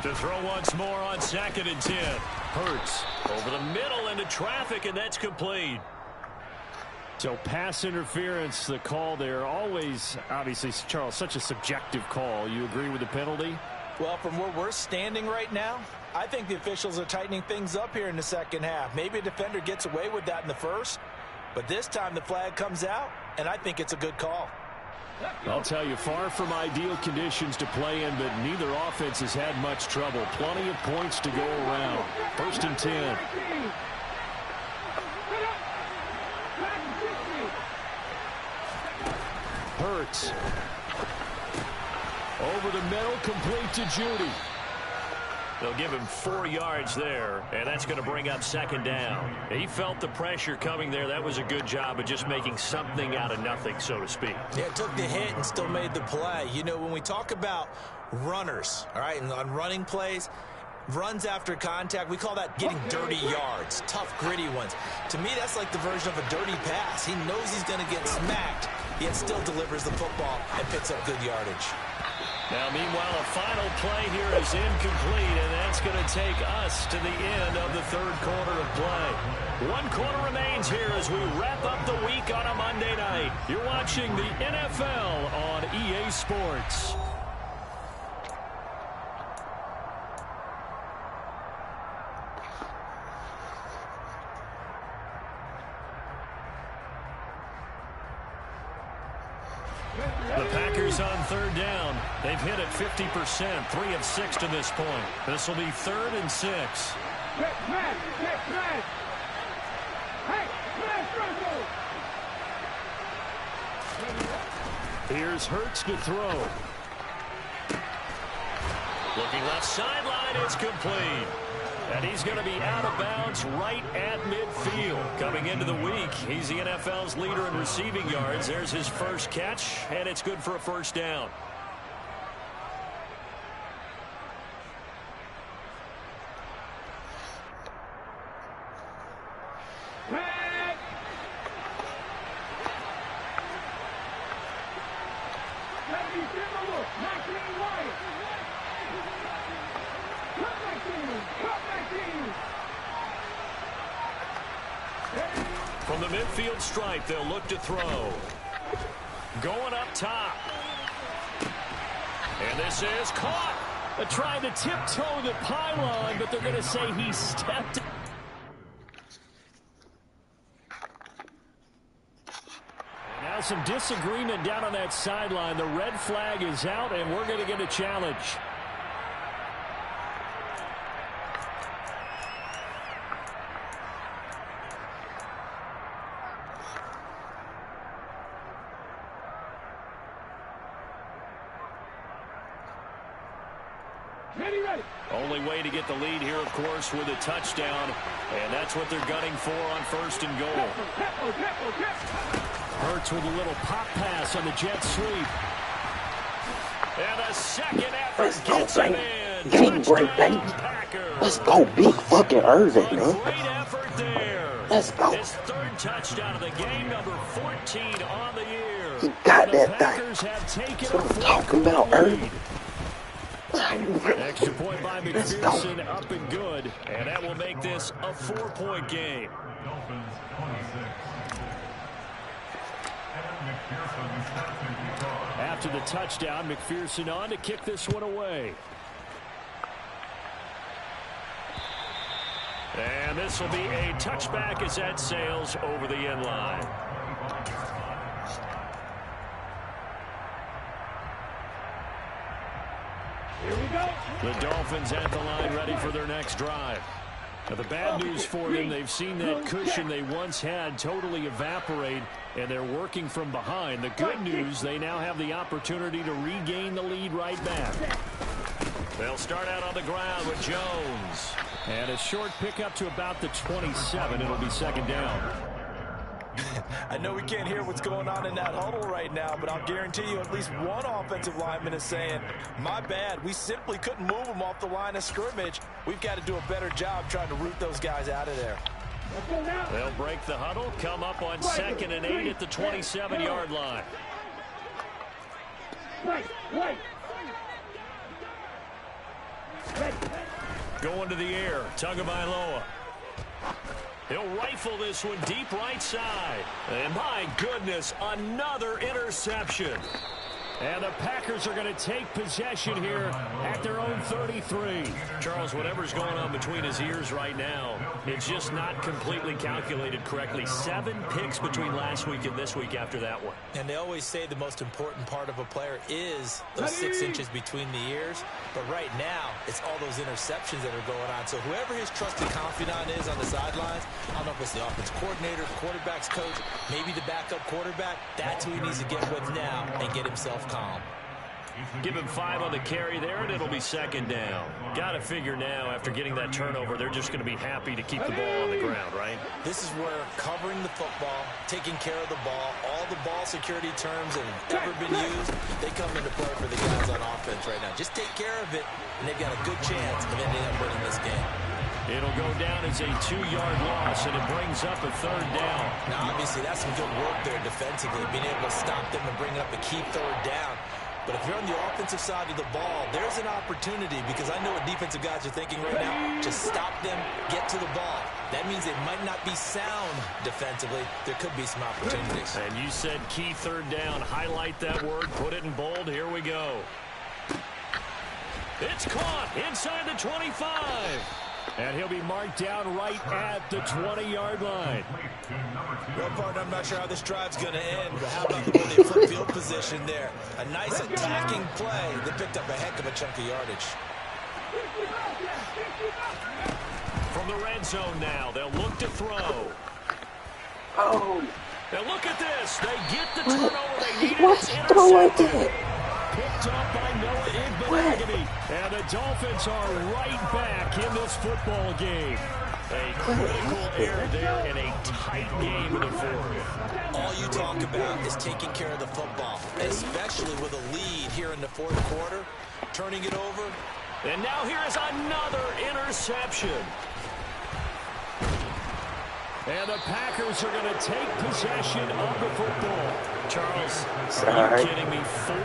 To throw once more on 2nd and 10. Hurts over the middle into traffic, and that's complete. So pass interference, the call there. Always, obviously, Charles, such a subjective call. You agree with the penalty? Well, from where we're standing right now, I think the officials are tightening things up here in the second half. Maybe a defender gets away with that in the first, but this time the flag comes out, and I think it's a good call. I'll tell you, far from ideal conditions to play in, but neither offense has had much trouble. Plenty of points to go around. 1st and 10. Hurts. Over the middle, complete to Judy. They'll give him 4 yards there, and that's going to bring up 2nd down. He felt the pressure coming there. That was a good job of just making something out of nothing, so to speak. Yeah, took the hit and still made the play. You know, when we talk about runners, all right, and on running plays, runs after contact, we call that getting dirty yards, tough, gritty ones. To me, that's like the version of a dirty pass. He knows he's going to get smacked, yet still delivers the football and picks up good yardage. Now, meanwhile, a final play here is incomplete, and that's going to take us to the end of the third quarter of play. 1 quarter remains here as we wrap up the week on a Monday night. You're watching the NFL on EA Sports. The Packers on 3rd down. They've hit it 50%, 3 of 6 to this point. This will be 3rd and 6. Here's Hurts to throw. Looking left sideline, it's complete. And he's going to be out of bounds right at midfield. Coming into the week, he's the NFL's leader in receiving yards. There's his first catch, and it's good for a 1st down. From the midfield stripe, they'll look to throw. Going up top. And this is caught. They're trying to tiptoe the pylon, but they're going to say he stepped. And Well, some disagreement down on that sideline. The red flag is out, and we're going to get a challenge. Only way to get the lead here, of course, with a touchdown. And that's what they're gunning for on 1st and goal. Hurts with a little pop pass on the jet sweep. And a second effort gets him in. Game break, baby. Let's go, big fucking Irvin, man. Great effort there. Let's go. His 3rd touchdown of the game, number 14 on the year. He got The that Packers thing. have taken That's what a I'm talking about, 14-point Irvin. lead. Extra point by McPherson, up and good. And that will make this a 4-point game. Dolphins 26. And McPherson snaps in because. After the touchdown, McPherson on to kick this one away. And this will be a touchback as that sails over the end line. Here we go. The Dolphins at the line ready for their next drive. Now, the bad news for them, they've seen that cushion they once had totally evaporate, and they're working from behind. The good news, they now have the opportunity to regain the lead right back. They'll start out on the ground with Jones. And a short pickup to about the 27. It'll be 2nd down. I know we can't hear what's going on in that huddle right now, but I'll guarantee you at least one offensive lineman is saying, my bad, we simply couldn't move them off the line of scrimmage. We've got to do a better job trying to root those guys out of there. Let's go now. They'll break the huddle, come up on 2nd and 8 at the 27-yard line. Right. Ready. Going to the air, Tagovailoa. He'll rifle this one deep right side. And my goodness, another interception. And the Packers are going to take possession here at their own 33. Charles, whatever's going on between his ears right now, it's just not completely calculated correctly. 7 picks between last week and this week after that one. And they always say the most important part of a player is those 6 inches between the ears. But right now, it's all those interceptions that are going on. So whoever his trusted confidant is on the sidelines, I don't know if it's the offense coordinator, quarterback's coach, maybe the backup quarterback, that's who he needs to get with now and get himself calm. Give him 5 on the carry there, and it'll be 2nd down. Got to figure now, after getting that turnover, they're just going to be happy to keep the ball on the ground, right? This is where covering the football, taking care of the ball, all the ball security terms that have ever been used, they come into play for the guys on offense right now. Just take care of it, and they've got a good chance of ending up winning this game. It'll go down as a 2-yard loss, and it brings up a 3rd down. Now, obviously, that's some good work there defensively, being able to stop them and bring up a key 3rd down. But if you're on the offensive side of the ball, there's an opportunity, because I know what defensive guys are thinking right now. Just stop them, get to the ball. That means they might not be sound defensively. There could be some opportunities. And you said key 3rd down. Highlight that word, put it in bold. Here we go. It's caught inside the 25. And he'll be marked down right at the 20-yard line. Well, partner, I'm not sure how this drive's going to end, but how about the way they flip field position there? A nice attacking play. They picked up a heck of a chunk of yardage. From the red zone now, they'll look to throw. Oh, Now look at this. They get the turnover they needed. what's It's throw like intercepted. that? Picked up by Noah Igbenogany. And the Dolphins are right back in this football game. A critical error there in a tight game in the 4th. All you talk about is taking care of the football, especially with a lead here in the 4th quarter, turning it over. And now here is another interception. And the Packers are going to take possession of the football. Charles, are you kidding me? 4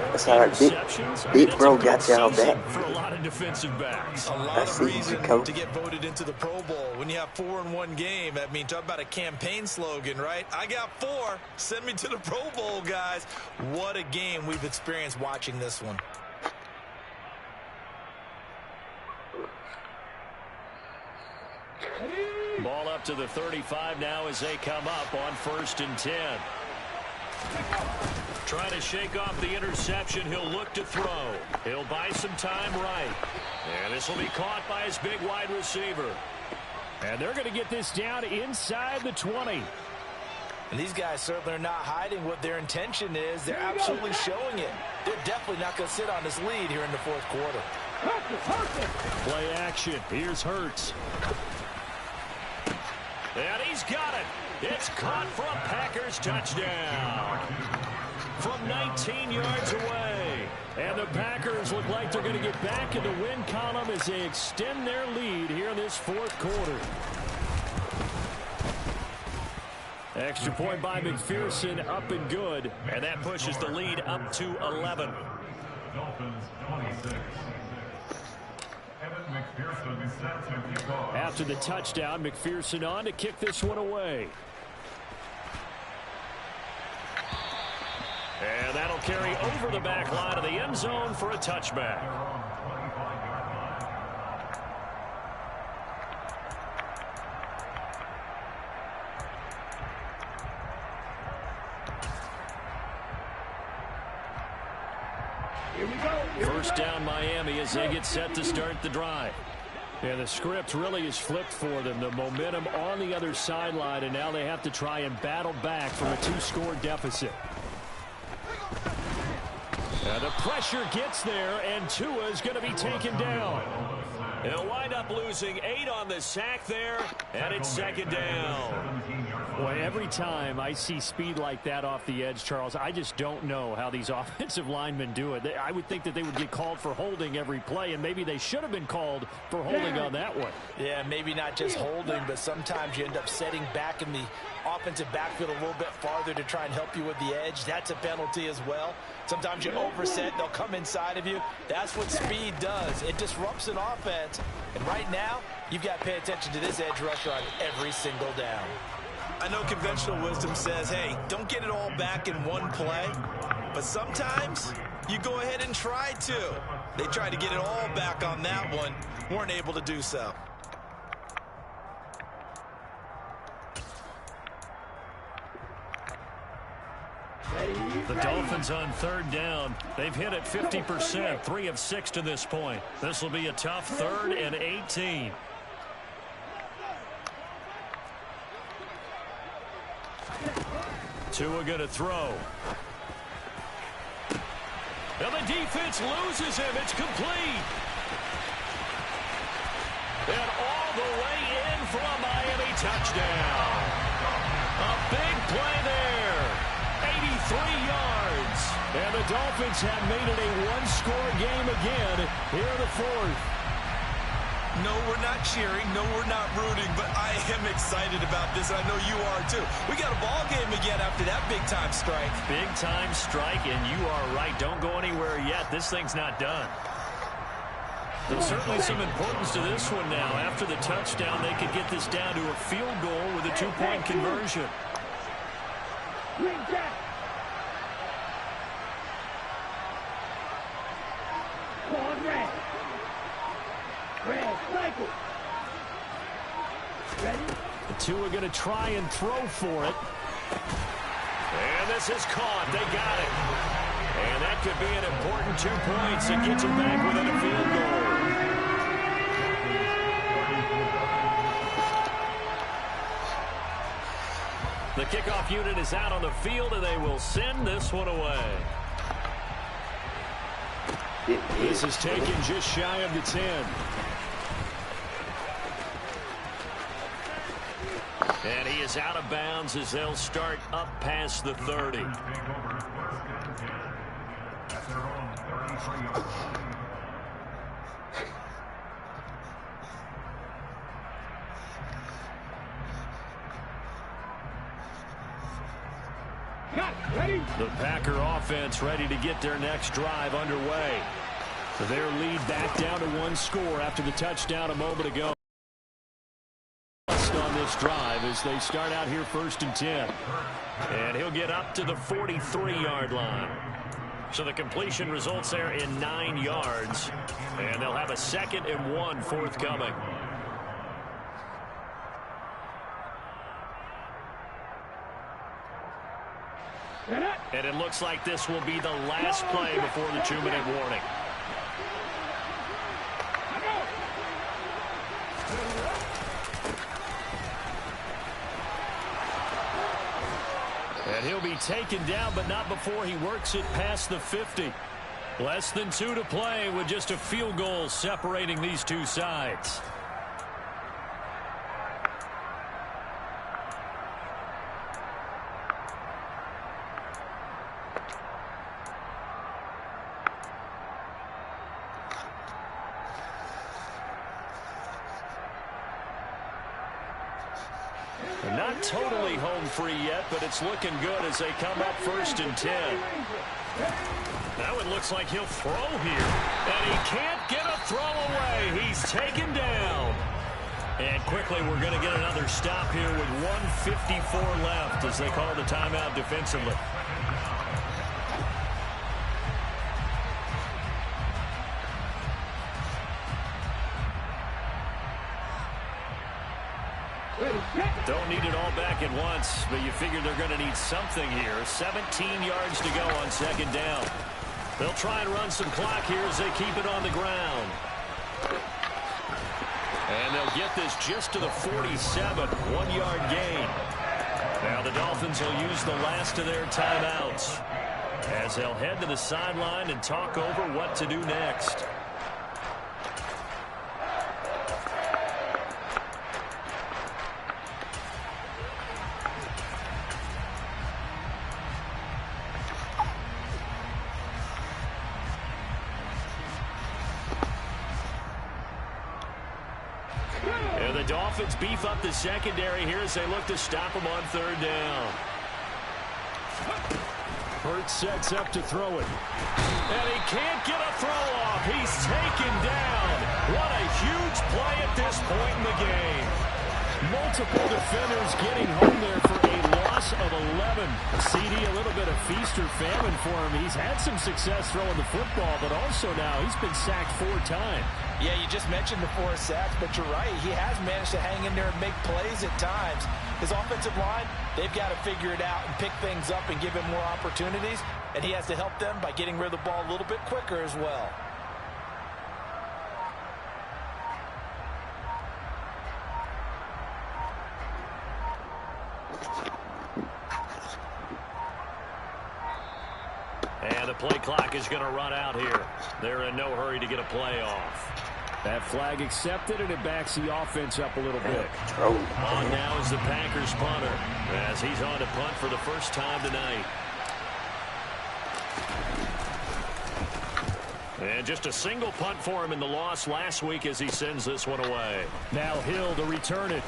interceptions? Big bro got y'all back. For a lot of defensive backs. A lot of reason to get voted into the Pro Bowl. When you have 4 in one game, I mean, talk about a campaign slogan, right? I got 4. Send me to the Pro Bowl, guys. What a game we've experienced watching this one. Ball up to the 35 now as they come up on 1st and 10. Trying to shake off the interception. He'll look to throw. He'll buy some time right. And this will be caught by his big wide receiver. And they're going to get this down inside the 20. And these guys certainly are not hiding what their intention is. They're absolutely showing it. They're definitely not going to sit on this lead here in the fourth quarter. Play action. Here's Hurts. And he's got it. It's caught for a Packers touchdown from 19 yards away. And the Packers look like they're going to get back in the win column as they extend their lead here in this fourth quarter. Extra point by McPherson, up and good. And that pushes the lead up to 11. Dolphins 26. Evan McPherson set to kick off. After the touchdown, McPherson on to kick this one away. And that'll carry over the back line of the end zone for a touchback. Here we go. First down Miami as they get set to start the drive. And the script really is flipped for them. The momentum on the other sideline, and now they have to try and battle back from a 2-score deficit. And the pressure gets there, and Tua is going to be taken down. They'll wind up losing 8 on the sack there, and it's second down. Boy, every time I see speed like that off the edge, Charles, I just don't know how these offensive linemen do it. I would think that they would get called for holding every play, and maybe they should have been called for holding on that one. Yeah, maybe not just holding, but sometimes you end up setting back in the offensive backfield a little bit farther to try and help you with the edge. That's a penalty as well. Sometimes you overset, they'll come inside of you. That's what speed does. It disrupts an offense. And right now, you've got to pay attention to this edge rusher on every single down. I know conventional wisdom says, hey, don't get it all back in one play. But sometimes you go ahead and try to. They tried to get it all back on that one. Weren't able to do so. The Dolphins on third down. They've hit it 50%, 3 of 6 to this point. This will be a tough 3rd and 18. Tua going to throw. And the defense loses him. It's complete. And all the way in for a Miami touchdown. A big play there. 83 yards. And the Dolphins have made it a one-score game again here in the fourth. No, we're not cheering. No, we're not rooting. But I am excited about this. I know you are, too. We got a ball game again after that big-time strike. Big-time strike, and you are right. Don't go anywhere yet. This thing's not done. There's certainly some importance to this one now. After the touchdown, they could get this down to a field goal with a 2-point conversion. Green Jack. Come red. Red, cycle. Ready? The two are going to try and throw for it. And this is caught. They got it. And that could be an important 2 points that gets them back within a field goal. The kickoff unit is out on the field, and they will send this one away. This is taken just shy of the 10. And he is out of bounds as they'll start up past the 30. Take over first and 10 at their own 33-yard line. Ready? The Packer offense ready to get their next drive underway. Their lead back down to 1 score after the touchdown a moment ago. On this drive as they start out here 1st and 10. And he'll get up to the 43-yard line. So the completion results there in 9 yards. And they'll have a 2nd and 1 forthcoming. And it looks like this will be the last play before the 2-minute warning. And he'll be taken down, but not before he works it past the 50. Less than 2 to play with just a field goal separating these two sides. Not totally home free yet, but it's looking good as they come up 1st and 10. Now it looks like he'll throw here, and he can't get a throw away. He's taken down. And quickly we're going to get another stop here with 1:54 left as they call the timeout defensively. Don't need it all back at once, but you figure they're going to need something here. 17 yards to go on 2nd down. They'll try and run some clock here as they keep it on the ground. And they'll get this just to the 47, 1-yard gain. Now the Dolphins will use the last of their timeouts as they'll head to the sideline and talk over what to do next. The Dolphins beef up the secondary here as they look to stop him on 3rd down. Hurts sets up to throw it. And he can't get a throw off. He's taken down. What a huge play at this point in the game. Multiple defenders getting home there for a loss of 11. CD, a little bit of feast or famine for him. He's had some success throwing the football, but also now he's been sacked 4 times. Yeah, you just mentioned the 4 sacks, but you're right. He has managed to hang in there and make plays at times. His offensive line, they've got to figure it out and pick things up and give him more opportunities, and he has to help them by getting rid of the ball a little bit quicker as well. And the play clock is going to run out here. They're in no hurry to get a play off. That flag accepted, and it backs the offense up a little bit. On now is the Packers punter as he's on to punt for the first time tonight. And just a single punt for him in the loss last week as he sends this one away. Now Hill to return it.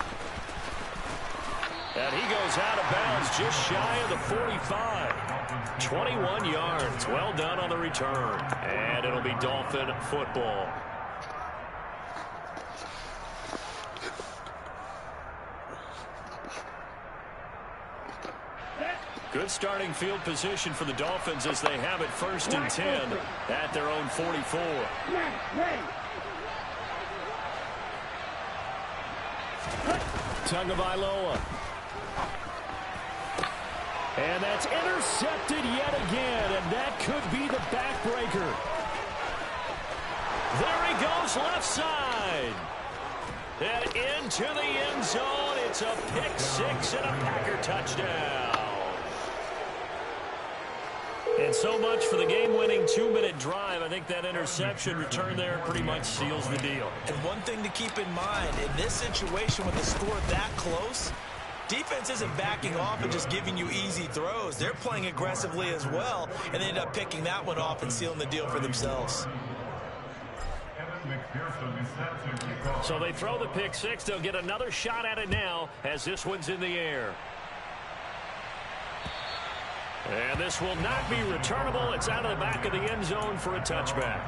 And he goes out of bounds just shy of the 45. 21 yards. Well done on the return. And it'll be Dolphin football. Good starting field position for the Dolphins as they have it 1st and 10 at their own 44. Tagovailoa. And that's intercepted yet again, and that could be the backbreaker. There he goes left side. And into the end zone. It's a pick 6 and a Packer touchdown. And so much for the game-winning 2-minute drive. I think that interception return there pretty much seals the deal. And one thing to keep in mind, in this situation with the score that close, defense isn't backing off and just giving you easy throws. They're playing aggressively as well, and they end up picking that one off and sealing the deal for themselves. So they throw the pick 6. They'll get another shot at it now as this one's in the air. And this will not be returnable. It's out of the back of the end zone for a touchback.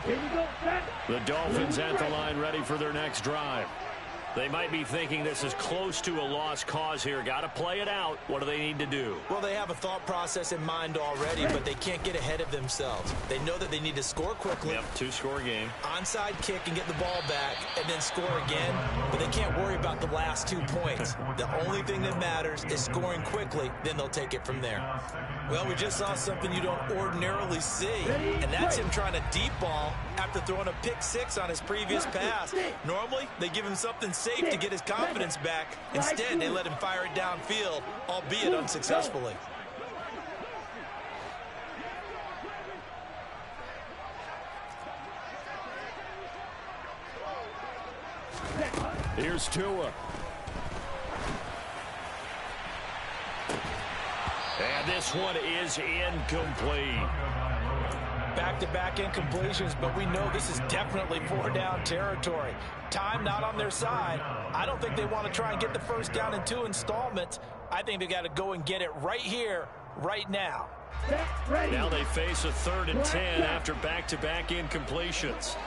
Here we go, set. The Dolphins at the line ready for their next drive. They might be thinking this is close to a lost cause here. Got to play it out. What do they need to do? Well, they have a thought process in mind already, but they can't get ahead of themselves. They know that they need to score quickly. Yep, two-score game. Onside kick and get the ball back and then score again, but they can't worry about the last 2 points. The only thing that matters is scoring quickly, then they'll take it from there. Well, we just saw something you don't ordinarily see, and that's him trying to deep ball after throwing a pick 6 on his previous pass. Normally, they give him something safe to get his confidence back. Instead, they let him fire it downfield, albeit unsuccessfully. Here's Tua. And this one is incomplete. Back-to-back incompletions, but we know this is definitely 4-down territory. Time not on their side. I don't think they want to try and get the first down in 2 installments. I think they got to go and get it right here, right now. Now they face a 3rd and 10 after back-to-back incompletions.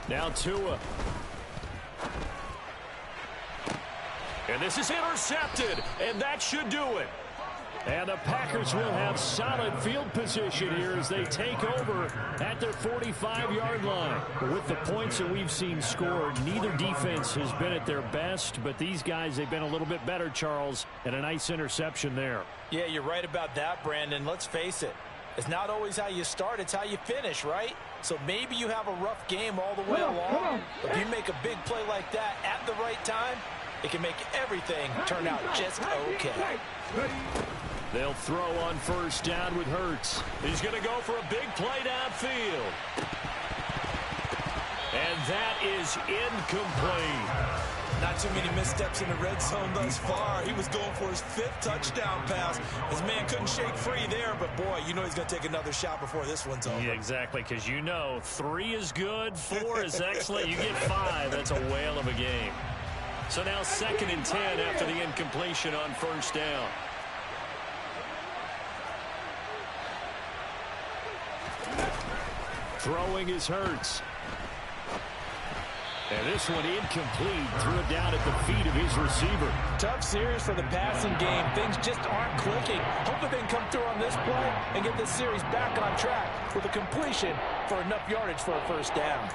Now Tua. And this is intercepted, and that should do it. And the Packers will have solid field position here as they take over at their 45-yard line. With the points that we've seen scored, neither defense has been at their best, but these guys, they've been a little bit better, Charles, and a nice interception there. Yeah, you're right about that, Brandon. Let's face it. It's not always how you start, it's how you finish, right? So maybe you have a rough game all the way along, but if you make a big play like that at the right time, it can make everything turn out just okay. They'll throw on 1st down with Hurts. He's going to go for a big play downfield. And that is incomplete. Not too many missteps in the red zone thus far. He was going for his 5th touchdown pass. His man couldn't shake free there, but boy, you know he's going to take another shot before this one's over. Yeah, exactly, because you know 3 is good, 4 is excellent. You get 5. That's a whale of a game. So now 2nd and 10 after the incompletion on 1st down. Throwing is Hurts. And this one incomplete. Threw it down at the feet of his receiver. Tough series for the passing game. Things just aren't clicking. Hopefully they can come through on this play and get this series back on track with a completion for enough yardage for a 1st down.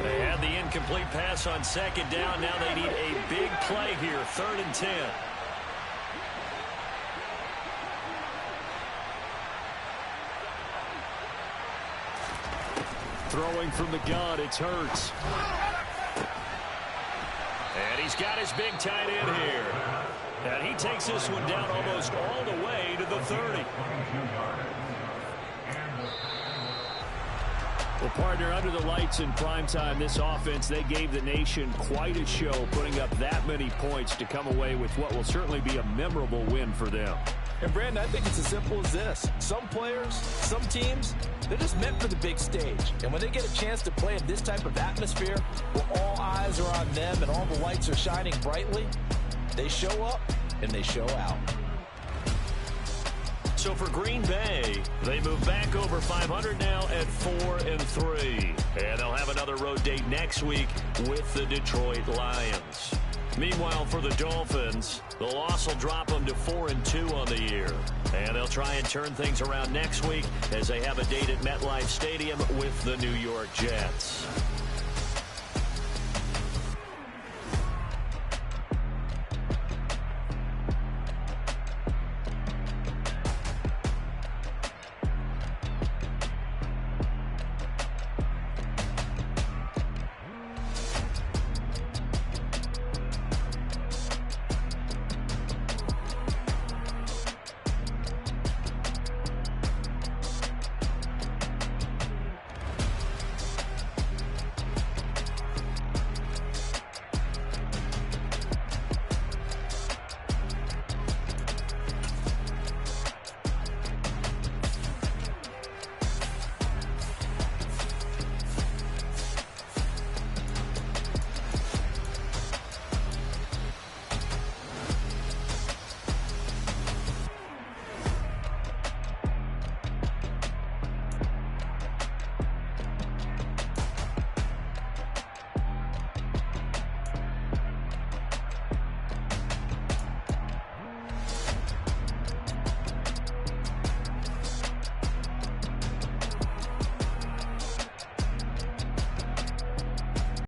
They had the incomplete pass on 2nd down. Now they need a big play here. 3rd and 10. Throwing from the gun, it's Hurts. And he's got his big tight end here. And he takes this one down almost all the way to the 30. Well, partner, under the lights in primetime, this offense, they gave the nation quite a show, putting up that many points to come away with what will certainly be a memorable win for them. And, Brandon, I think it's as simple as this. Some players, some teams, they're just meant for the big stage. And when they get a chance to play in this type of atmosphere, where all eyes are on them and all the lights are shining brightly, they show up and they show out. So for Green Bay, they move back over 500 now at 4-3. And they'll have another road date next week with the Detroit Lions. Meanwhile, for the Dolphins, the loss will drop them to 4-2 on the year. And they'll try and turn things around next week as they have a date at MetLife Stadium with the New York Jets.